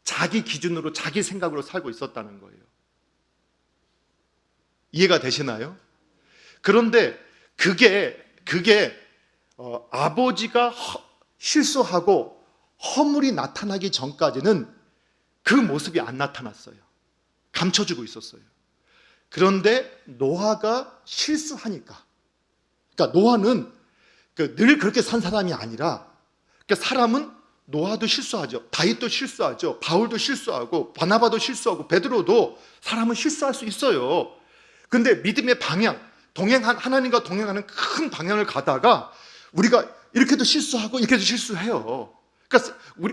자기 기준으로 자기 생각으로 살고 있었다는 거예요. 이해가 되시나요? 그런데 그게 아버지가 실수하고 허물이 나타나기 전까지는 그 모습이 안 나타났어요. 감춰주고 있었어요. 그런데 노아가 실수하니까, 그러니까 노아는 늘 그렇게 산 사람이 아니라, 그러니까 사람은 노아도 실수하죠. 다윗도 실수하죠. 바울도 실수하고 바나바도 실수하고 베드로도 사람은 실수할 수 있어요. 근데 믿음의 방향, 하나님과 동행하는 큰 방향을 가다가 우리가 이렇게도 실수하고 이렇게도 실수해요.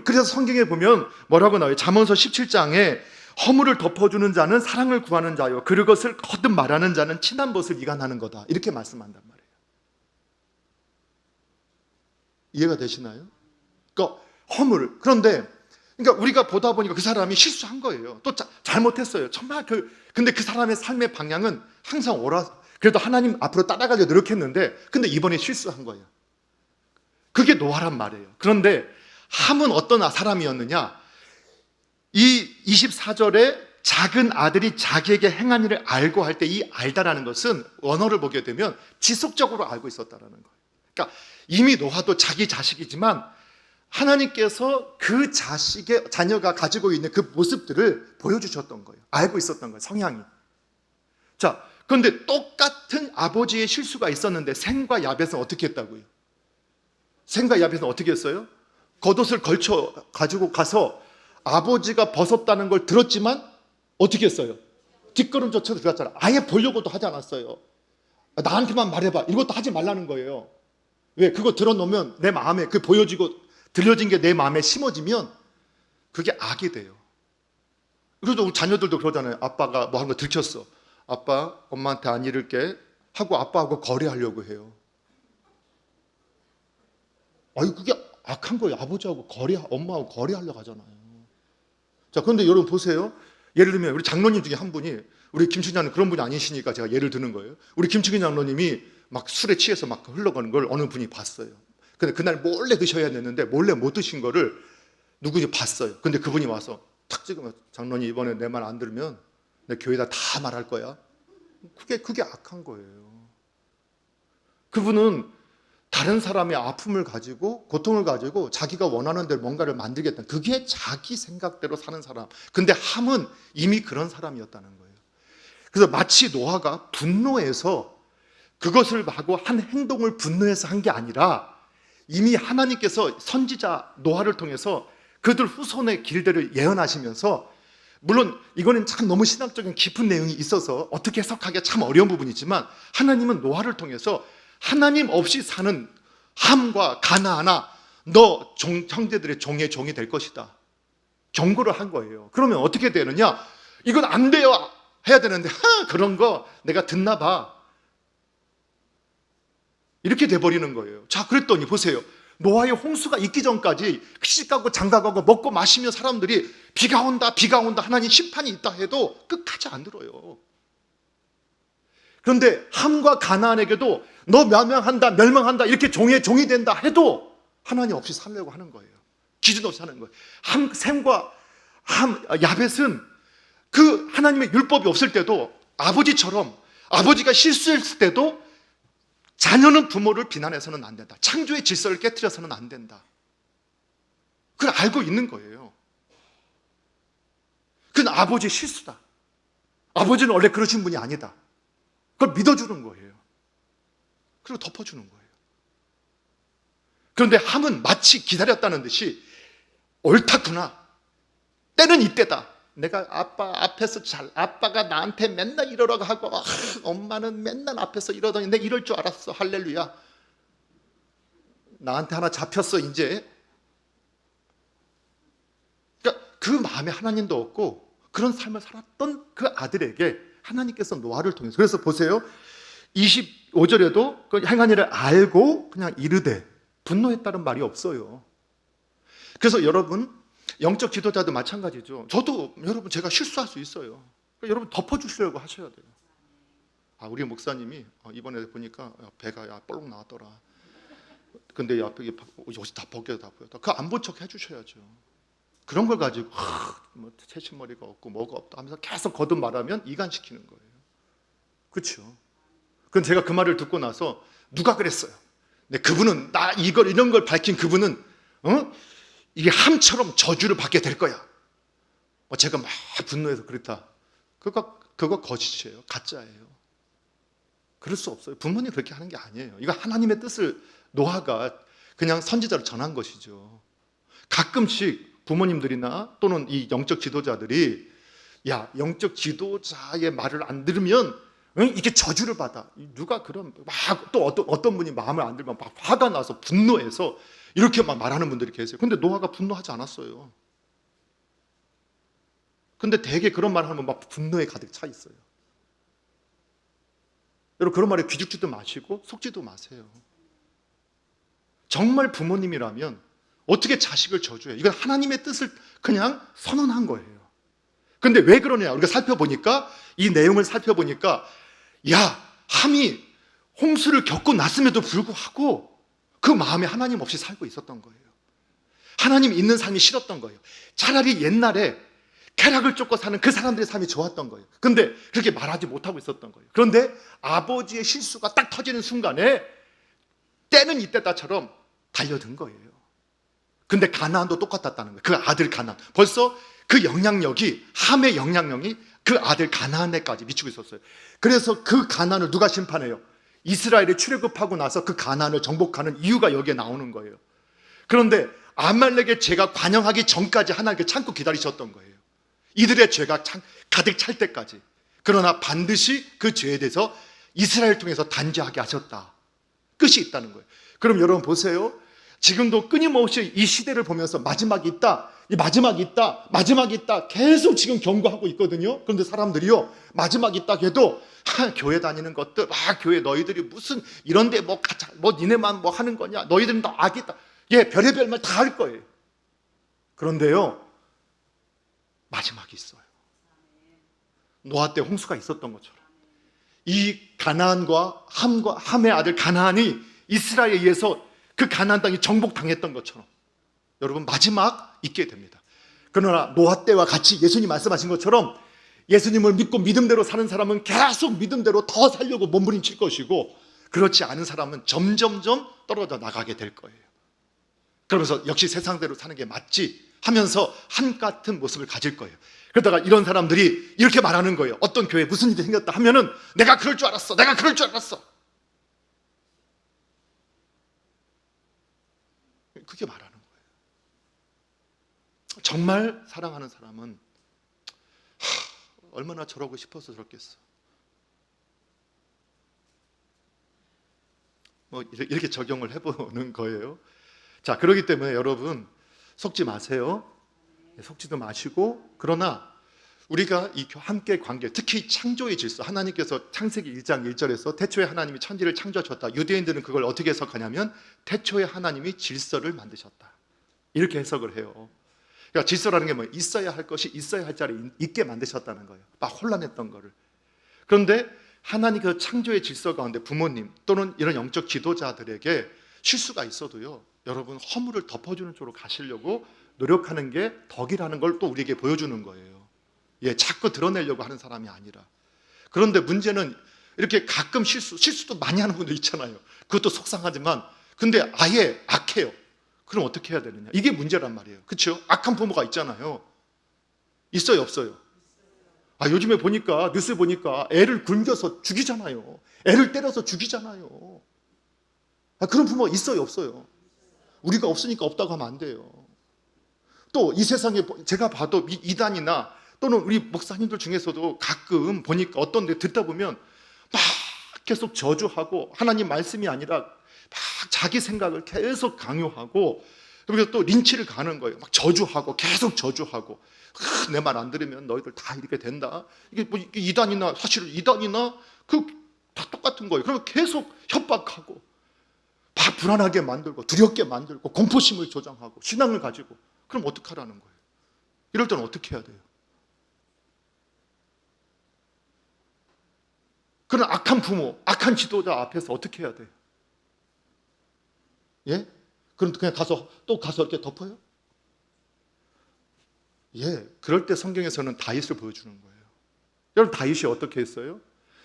그래서 성경에 보면 뭐라고 나와요? 잠언서 17장에 허물을 덮어주는 자는 사랑을 구하는 자요, 그것을 거듭 말하는 자는 친한 벗을 이간하는 거다, 이렇게 말씀한단 말이에요. 이해가 되시나요? 그러니까 허물. 그런데 그러니까 우리가 보다 보니까 그 사람이 실수한 거예요. 또 잘못했어요. 정말 근데 그 사람의 삶의 방향은 항상 그래도 하나님 앞으로 따라가려고 노력했는데, 근데 이번에 실수한 거예요. 그게 노아란 말이에요. 그런데 함은 어떤 사람이었느냐? 이 24절에 작은 아들이 자기에게 행한 일을 알고 할 때, 이 알다라는 것은 원어를 보게 되면 지속적으로 알고 있었다라는 거예요. 그러니까 이미 노아도 자기 자식이지만 하나님께서 그 자녀가 가지고 있는 그 모습들을 보여주셨던 거예요. 알고 있었던 거예요, 성향이. 자, 그런데 똑같은 아버지의 실수가 있었는데 셈과 야벳은 어떻게 했다고요? 셈과 야벳은 어떻게 했어요? 겉옷을 걸쳐 가지고 가서 아버지가 벗었다는 걸 들었지만 어떻게 했어요? 뒷걸음조차 들어갔잖아. 아예 보려고도 하지 않았어요. 나한테만 말해봐, 이것도 하지 말라는 거예요. 왜? 그거 들어놓으면 내 마음에, 그 보여지고 들려진 게 내 마음에 심어지면 그게 악이 돼요. 그래서 우리 자녀들도 그러잖아요. 아빠가 뭐 한 거 들켰어. 아빠, 엄마한테 안 이를게 하고 아빠하고 거래하려고 해요. 아니, 그게 악한 거예요. 아버지하고 엄마하고 거래하려고 하잖아요. 자, 그런데 여러분 보세요. 예를 들면 우리 장로님 중에 한 분이, 우리 김충기 장로님 그런 분이 아니시니까 제가 예를 드는 거예요. 우리 김충기 장로님이 막 술에 취해서 막 흘러가는 걸 어느 분이 봤어요. 근데 그날 몰래 드셔야 됐는데 몰래 못 드신 거를 누구지 봤어요. 근데 그분이 와서 탁 찍으면, 장로님 이번에 내 말 안 들으면 내 교회에다 다 말할 거야. 그게 악한 거예요. 그분은 다른 사람의 아픔을 가지고, 고통을 가지고 자기가 원하는 대로 뭔가를 만들겠다, 그게 자기 생각대로 사는 사람. 근데 함은 이미 그런 사람이었다는 거예요. 그래서 마치 노아가 분노해서 그것을 하고 한 행동을 분노해서 한 게 아니라, 이미 하나님께서 선지자 노아를 통해서 그들 후손의 길들을 예언하시면서, 물론 이거는 참 너무 신학적인 깊은 내용이 있어서 어떻게 해석하기가 참 어려운 부분이지만, 하나님은 노아를 통해서 하나님 없이 사는 함과 가나안아, 너 형제들의 종의 종이 될 것이다, 경고를 한 거예요. 그러면 어떻게 되느냐? 이건 안 돼요 해야 되는데, 그런 거 내가 듣나 봐, 이렇게 돼버리는 거예요. 자, 그랬더니 보세요. 노아의 홍수가 있기 전까지 시집가고 장가가고 먹고 마시며 사람들이 비가 온다 하나님 심판이 있다 해도 끝까지 안 들어요. 그런데 함과 가나안에게도 너 멸망한다 이렇게 종이 된다 해도 하나님 없이 살려고 하는 거예요. 기준 없이 하는 거예요. 셈과 야벳은 그 하나님의 율법이 없을 때도 아버지처럼, 아버지가 실수했을 때도 자녀는 부모를 비난해서는 안 된다, 창조의 질서를 깨트려서는 안 된다, 그걸 알고 있는 거예요. 그건 아버지의 실수다, 아버지는 원래 그러신 분이 아니다, 그걸 믿어주는 거예요. 그리고 덮어주는 거예요. 그런데 함은 마치 기다렸다는 듯이, 옳다구나, 때는 이때다, 내가 아빠 앞에서 아빠가 나한테 맨날 이러라고 하고, 엄마는 맨날 앞에서 이러더니 내가 이럴 줄 알았어, 할렐루야, 나한테 하나 잡혔어 이제. 그러니까 그 마음에 하나님도 없고 그런 삶을 살았던 그 아들에게 하나님께서 노아를 통해서, 그래서 보세요, 25절에도 그 행한 일을 알고 그냥 이르되, 분노했다는 말이 없어요. 그래서 여러분, 영적 지도자도 마찬가지죠. 저도 여러분, 제가 실수할 수 있어요. 그러니까 여러분 덮어주시려고 하셔야 돼요. 우리 목사님이 이번에 보니까 배가 볼록 나왔더라. 근데 옆에 옷이 다 벗겨다 보였다. 그거 안 본 척 해주셔야죠. 그런 걸 가지고 뭐 채신머리가 없고 뭐가 없다 하면서 계속 거듭 말하면 이간시키는 거예요. 그렇죠? 그럼 제가 그 말을 듣고 나서, 누가 그랬어요? 근데 그분은 이런 걸 밝힌 그분은 이게 함처럼 저주를 받게 될 거야. 제가 막 분노해서 그렇다. 그거 거짓이에요. 가짜예요. 그럴 수 없어요. 부모님 그렇게 하는 게 아니에요. 이거 하나님의 뜻을 노아가 그냥 선지자로 전한 것이죠. 가끔씩 부모님들이나 또는 이 영적 지도자들이 영적 지도자의 말을 안 들으면 이게 저주를 받아. 누가 그런 막 또 어떤 분이 마음을 안 들면 막 화가 나서 분노해서 이렇게 막 말하는 분들이 계세요. 근데 노아가 분노하지 않았어요. 근데 되게 그런 말 하면 막 분노에 가득 차 있어요. 여러분 그런 말에 귀죽지도 마시고 속지도 마세요. 정말 부모님이라면 어떻게 자식을 저주해요? 이건 하나님의 뜻을 그냥 선언한 거예요. 근데 왜 그러냐? 우리가 살펴보니까 이 내용을 살펴보니까 함이 홍수를 겪고 났음에도 불구하고 그 마음에 하나님 없이 살고 있었던 거예요. 하나님 있는 삶이 싫었던 거예요. 차라리 옛날에 쾌락을 쫓고 사는 그 사람들의 삶이 좋았던 거예요. 근데 그렇게 말하지 못하고 있었던 거예요. 그런데 아버지의 실수가 딱 터지는 순간에 때는 이때다처럼 달려든 거예요. 근데 가나안도 똑같았다는 거예요. 그 아들 가나안. 벌써 그 영향력이, 함의 영향력이 그 아들 가나안에까지 미치고 있었어요. 그래서 그 가나안을 누가 심판해요? 이스라엘이 출애굽하고 나서 그 가나안을 정복하는 이유가 여기에 나오는 거예요. 그런데 아말렉의 죄가 관영하기 전까지 하나님께 참고 기다리셨던 거예요. 이들의 죄가 가득 찰 때까지. 그러나 반드시 그 죄에 대해서 이스라엘 통해서 단죄하게 하셨다. 끝이 있다는 거예요. 그럼 여러분 보세요. 지금도 끊임없이 이 시대를 보면서 마지막이 있다, 이 마지막이 있다, 마지막이 있다 계속 지금 경고하고 있거든요. 그런데 사람들이요, 마지막이 있다 해도 교회 다니는 것들, 교회 너희들이 무슨 이런데 뭐 니네만 뭐 하는 거냐, 너희들은 다 악이다, 별의별 말 다 할 거예요. 그런데요, 마지막이 있어요. 노아 때 홍수가 있었던 것처럼 이 가나안과 함의 아들 가나안이 이스라엘에 의해서 그 가나안 땅이 정복당했던 것처럼 여러분 마지막 있게 됩니다. 그러나 노아 때와 같이 예수님 말씀하신 것처럼 예수님을 믿고 믿음대로 사는 사람은 계속 믿음대로 더 살려고 몸부림칠 것이고, 그렇지 않은 사람은 점점점 떨어져 나가게 될 거예요. 그러면서 역시 세상대로 사는 게 맞지 하면서 한같은 모습을 가질 거예요. 그러다가 이런 사람들이 이렇게 말하는 거예요. 어떤 교회에 무슨 일이 생겼다 하면은 내가 그럴 줄 알았어, 내가 그럴 줄 알았어. 그게 말하는 거예요. 정말 사랑하는 사람은 얼마나 저러고 싶어서 저렇겠어. 이렇게 적용을 해보는 거예요. 자, 그렇기 때문에 여러분 속지 마세요. 속지도 마시고, 그러나 우리가 이 함께 관계, 특히 창조의 질서, 하나님께서 창세기 1장 1절에서 태초에 하나님이 천지를 창조하셨다. 유대인들은 그걸 어떻게 해석하냐면 태초에 하나님이 질서를 만드셨다, 이렇게 해석을 해요. 그러니까 질서라는 게 뭐예요? 있어야 할 것이 있어야 할 자리에 있게 만드셨다는 거예요. 막 혼란했던 거를. 그런데 하나님 그 창조의 질서 가운데 부모님 또는 이런 영적 지도자들에게 실수가 있어도요, 여러분 허물을 덮어주는 쪽으로 가시려고 노력하는 게 덕이라는 걸 또 우리에게 보여주는 거예요. 자꾸 드러내려고 하는 사람이 아니라. 그런데 문제는 이렇게 가끔 실수도 많이 하는 분도 있잖아요. 그것도 속상하지만 근데 아예 악해요. 그럼 어떻게 해야 되느냐? 이게 문제란 말이에요. 그렇죠? 악한 부모가 있잖아요. 있어요, 없어요? 요즘에 보니까 뉴스에 보니까 애를 굶겨서 죽이잖아요. 애를 때려서 죽이잖아요. 그런 부모 있어요, 없어요? 우리가 없으니까 없다고 하면 안 돼요. 또 이 세상에 제가 봐도 이단이나 또는 우리 목사님들 중에서도 가끔 보니까 어떤 데 듣다 보면 막 계속 저주하고 하나님 말씀이 아니라 막 자기 생각을 계속 강요하고, 그리고 또 린치를 가는 거예요. 막 저주하고 계속 저주하고, 내 말 안 들으면 너희들 다 이렇게 된다. 이게 뭐 이단이나 사실 이단이나 다 똑같은 거예요. 그러면 계속 협박하고 막 불안하게 만들고 두렵게 만들고 공포심을 조장하고 신앙을 가지고, 그럼 어떡하라는 거예요? 이럴 때는 어떻게 해야 돼요? 그런 악한 부모, 악한 지도자 앞에서 어떻게 해야 돼요? 그럼 그냥 가서 이렇게 덮어요? 그럴 때 성경에서는 다윗을 보여주는 거예요. 여러분 다윗이 어떻게 했어요?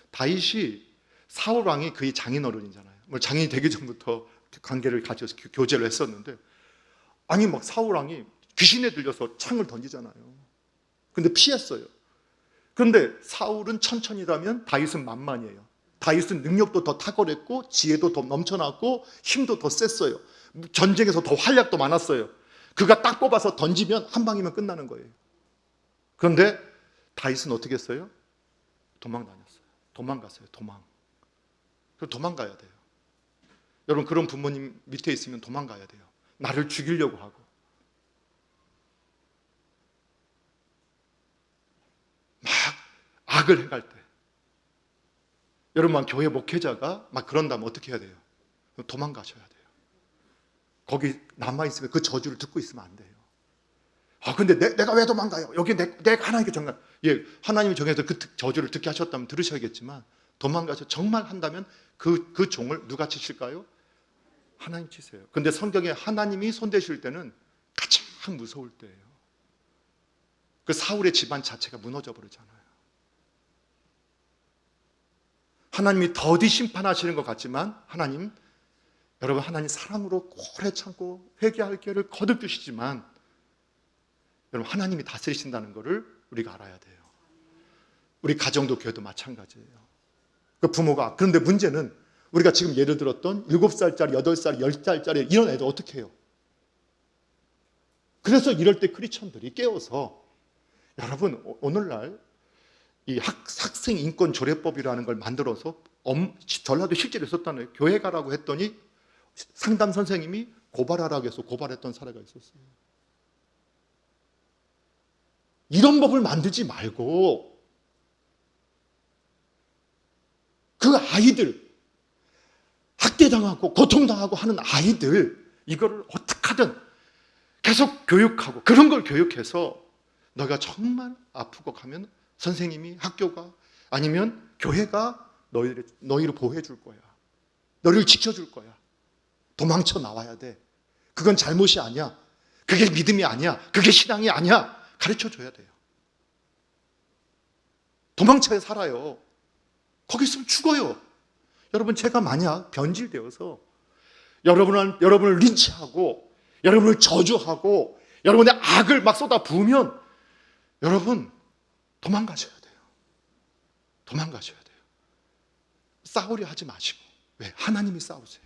다윗이 사울 왕이 그의 장인어른이잖아요. 장인이 되기 전부터 관계를 가져서 교제를 했었는데 아니 막 사울 왕이 귀신에 들려서 창을 던지잖아요. 근데 피했어요. 그런데 사울은 천천히 가면 다윗은 만만이에요. 다윗은 능력도 더 탁월했고 지혜도 더 넘쳐났고 힘도 더 셌어요. 전쟁에서 더 활약도 많았어요. 그가 딱 뽑아서 던지면 한 방이면 끝나는 거예요. 그런데 다윗은 어떻게 했어요? 도망다녔어요. 도망갔어요. 그럼 도망가야 돼요. 여러분 그런 부모님 밑에 있으면 도망가야 돼요. 나를 죽이려고 하고 막 악을 행할 때 여러분 교회 목회자가 막 그런다면 어떻게 해야 돼요? 도망가셔야 돼요. 거기 남아있으면 그 저주를 듣고 있으면 안 돼요. 근데 내가 왜 도망가요? 여기 내가 하나님께 정말 하나님이 정해서 그 저주를 듣게 하셨다면 들으셔야겠지만 도망가서 정말 한다면 그 종을 누가 치실까요? 하나님 치세요. 근데 성경에 하나님이 손대실 때는 가장 무서울 때예요. 그 사울의 집안 자체가 무너져 버리잖아요. 하나님이 더디 심판하시는 것 같지만 여러분 하나님 사랑으로 오래 참고 회개할 기회를 거듭 주시지만 여러분 하나님이 다스리신다는 것을 우리가 알아야 돼요. 우리 가정도 교회도 마찬가지예요. 그 부모가 그런데 문제는 우리가 지금 예를 들었던 7살짜리, 8살, 10살짜리 이런 애들 어떻게 해요? 그래서 이럴 때 크리스천들이 깨워서 여러분 오늘날 이 학생 인권 조례법이라는 걸 만들어서 전라도 실제로 있었다는 거예요. 교회 가라고 했더니 상담 선생님이 고발하라고 해서 고발했던 사례가 있었어요. 이런 법을 만들지 말고 그 아이들 학대당하고 고통당하고 하는 아이들 이거를 어떻게 하든 계속 교육하고 그런 걸 교육해서 너가 정말 아프고 가면 선생님이 학교가 아니면 교회가 너희를 보호해 줄 거야. 너희를 지켜줄 거야. 도망쳐 나와야 돼. 그건 잘못이 아니야. 그게 믿음이 아니야. 그게 신앙이 아니야. 가르쳐 줘야 돼요. 도망쳐야 살아요. 거기 있으면 죽어요. 여러분 제가 만약 변질되어서 여러분을 린치하고 여러분을 저주하고 여러분의 악을 막 쏟아 부으면 여러분 도망가셔야 돼요. 도망가셔야 돼요. 싸우려 하지 마시고 왜? 하나님이 싸우세요.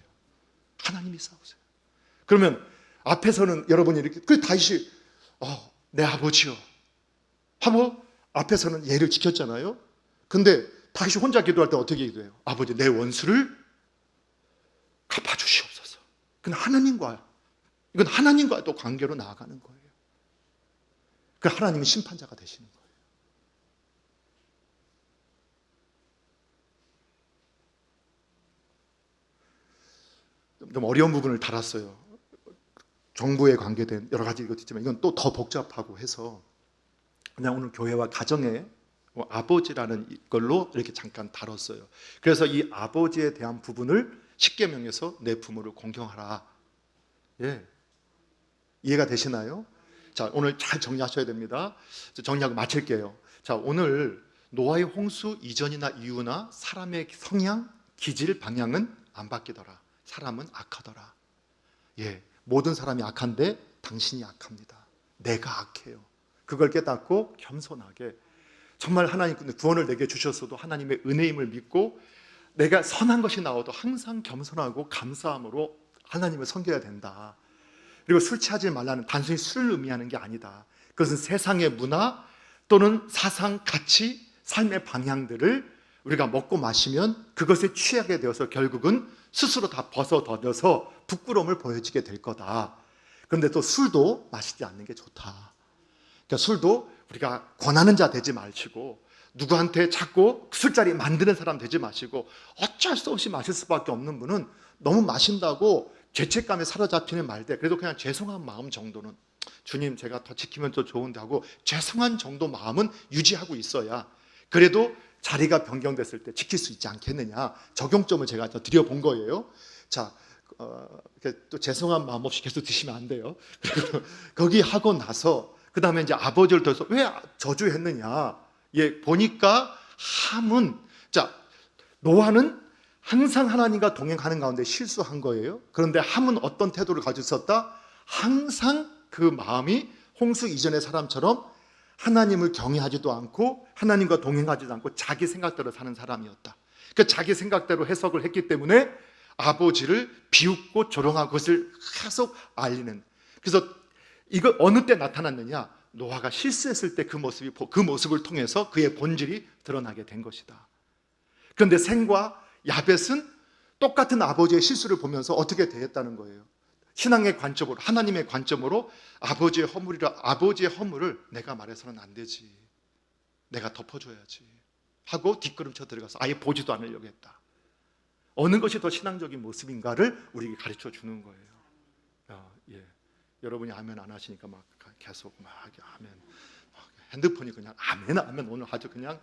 하나님이 싸우세요. 그러면 앞에서는 여러분이 이렇게 다윗이 내 아버지요 하고 앞에서는 얘를 지켰잖아요. 근데 다윗이 혼자 기도할 때 어떻게 기도해요? 아버지 내 원수를 갚아주시옵소서. 이건 하나님과 또 관계로 나아가는 거예요. 그 하나님은 심판자가 되시는 거예요. 좀 어려운 부분을 달았어요. 정부에 관계된 여러 가지 것도 있지만 이건 또 더 복잡하고 해서 그냥 오늘 교회와 가정의 아버지라는 걸로 이렇게 잠깐 다뤘어요. 그래서 이 아버지에 대한 부분을 십계명에서 내 부모를 공경하라. 이해가 되시나요? 자, 오늘 잘 정리하셔야 됩니다. 정리하고 마칠게요. 자, 오늘 노아의 홍수 이전이나 이후나 사람의 성향, 기질, 방향은 안 바뀌더라. 사람은 악하더라. 모든 사람이 악한데 당신이 악합니다. 내가 악해요. 그걸 깨닫고 겸손하게 정말 하나님 구원을 내게 주셨어도 하나님의 은혜임을 믿고 내가 선한 것이 나와도 항상 겸손하고 감사함으로 하나님을 섬겨야 된다. 그리고 술 취하지 말라는 단순히 술을 의미하는 게 아니다. 그것은 세상의 문화 또는 사상, 가치, 삶의 방향들을 우리가 먹고 마시면 그것에 취하게 되어서 결국은 스스로 다 벗어던져서 부끄러움을 보여지게 될 거다. 그런데 또 술도 마시지 않는 게 좋다. 그러니까 술도 우리가 권하는 자 되지 마시고 누구한테 자꾸 술자리 만드는 사람 되지 마시고 어쩔 수 없이 마실 수밖에 없는 분은 너무 마신다고 죄책감에 사로잡히는 말대 그래도 그냥 죄송한 마음 정도는 주님 제가 더 지키면 더 좋은데 하고 죄송한 정도 마음은 유지하고 있어야 그래도 자리가 변경됐을 때 지킬 수 있지 않겠느냐 적용점을 제가 드려본 거예요. 자, 또 죄송한 마음 없이 계속 드시면 안 돼요. 거기 하고 나서 그 다음에 이제 아버지를 더해서 왜 저주했느냐 보니까 함은 노아는 항상 하나님과 동행하는 가운데 실수한 거예요. 그런데 함은 어떤 태도를 가지고 있었다? 항상 그 마음이 홍수 이전의 사람처럼 하나님을 경외하지도 않고 하나님과 동행하지도 않고 자기 생각대로 사는 사람이었다. 그 자기 생각대로 해석을 했기 때문에 아버지를 비웃고 조롱하고 그것을 계속 알리는. 그래서 이거 어느 때 나타났느냐? 노아가 실수했을 때 그 모습을 통해서 그의 본질이 드러나게 된 것이다. 그런데 셈과 야벳은 똑같은 아버지의 실수를 보면서 어떻게 대했다는 거예요? 신앙의 관점으로, 하나님의 관점으로 아버지의 허물을 내가 말해서는 안 되지, 내가 덮어줘야지 하고 뒷걸음쳐 들어가서 아예 보지도 않으려고 했다. 어느 것이 더 신앙적인 모습인가를 우리에게 가르쳐 주는 거예요. 예. 여러분이 아멘 안 하시니까 막 계속 막 아멘, 핸드폰이 그냥 아멘 오늘 아주 그냥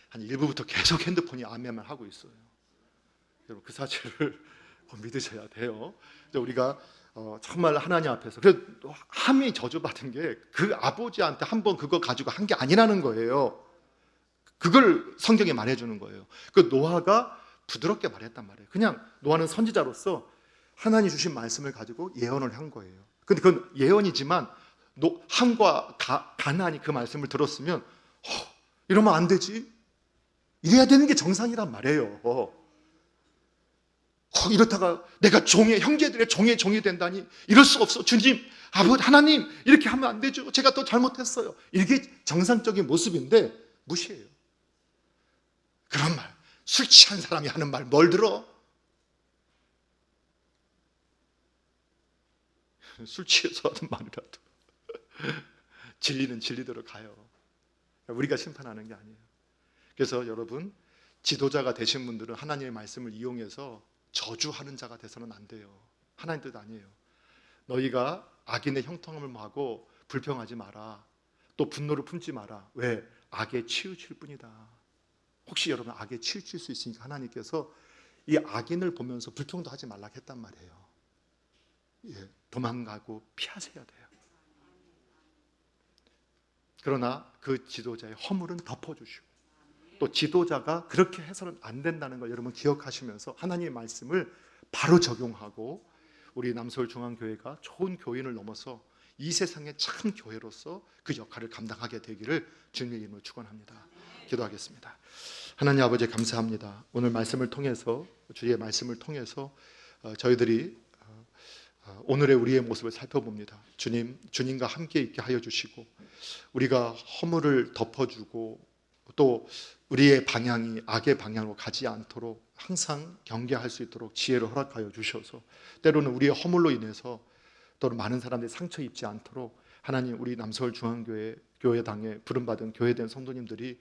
한 1부부터 계속 핸드폰이 아멘만 하고 있어요. 여러분 그 사실을 믿으셔야 돼요. 우리가 정말 하나님 앞에서 함이 저주받은 게 그 아버지한테 한번 그거 가지고 한 게 아니라는 거예요. 그걸 성경에 말해주는 거예요. 그 노아가 부드럽게 말했단 말이에요. 그냥 노아는 선지자로서 하나님 주신 말씀을 가지고 예언을 한 거예요. 근데 그건 예언이지만 함과 가나안이 그 말씀을 들었으면 이러면 안 되지, 이래야 되는 게 정상이란 말이에요. 이렇다가 내가 형제들의 종이 된다니, 이럴 수 없어, 주님, 하나님, 이렇게 하면 안 되죠, 제가 또 잘못했어요, 이게 정상적인 모습인데 무시해요. 그런 말, 술 취한 사람이 하는 말 뭘 들어? 술 취해서 하는 말이라도 진리는 진리대로 가요. 우리가 심판하는 게 아니에요. 그래서 여러분, 지도자가 되신 분들은 하나님의 말씀을 이용해서 저주하는 자가 돼서는 안 돼요. 하나님 뜻 아니에요. 너희가 악인의 형통함을 하고 불평하지 마라, 또 분노를 품지 마라. 왜? 악에 치우칠 뿐이다. 혹시 여러분 악에 치우칠 수 있으니까 하나님께서 이 악인을 보면서 불평도 하지 말라 했단 말이에요. 예, 도망가고 피하셔야 돼요. 그러나 그 지도자의 허물은 덮어주시고, 또 지도자가 그렇게 해서는 안 된다는 걸 여러분 기억하시면서 하나님의 말씀을 바로 적용하고 우리 남서울중앙교회가 좋은 교인을 넘어서 이 세상의 참 교회로서 그 역할을 감당하게 되기를 주님의 이름으로 축원합니다. 기도하겠습니다. 하나님 아버지, 감사합니다. 오늘 말씀을 통해서, 주의 말씀을 통해서 저희들이 오늘의 우리의 모습을 살펴봅니다. 주님과 함께 있게 하여 주시고, 우리가 허물을 덮어주고 또 우리의 방향이 악의 방향으로 가지 않도록 항상 경계할 수 있도록 지혜를 허락하여 주셔서, 때로는 우리의 허물로 인해서 또는 많은 사람들이 상처 입지 않도록 하나님, 우리 남서울중앙교회 교회당에 부름받은 교회된 성도님들이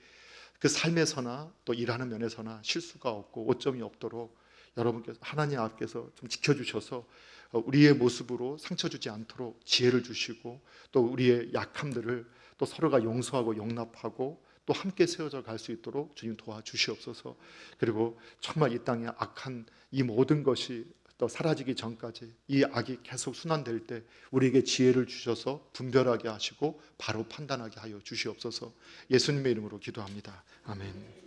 그 삶에서나 또 일하는 면에서나 실수가 없고 오점이 없도록 여러분께서, 하나님 앞에서 좀 지켜주셔서 우리의 모습으로 상처 주지 않도록 지혜를 주시고, 또 우리의 약함들을 또 서로가 용서하고 용납하고 또 함께 세워져 갈 수 있도록 주님 도와주시옵소서. 그리고 정말 이 땅에 악한 이 모든 것이 또 사라지기 전까지 이 악이 계속 순환될 때 우리에게 지혜를 주셔서 분별하게 하시고 바로 판단하게 하여 주시옵소서. 예수님의 이름으로 기도합니다. 아멘.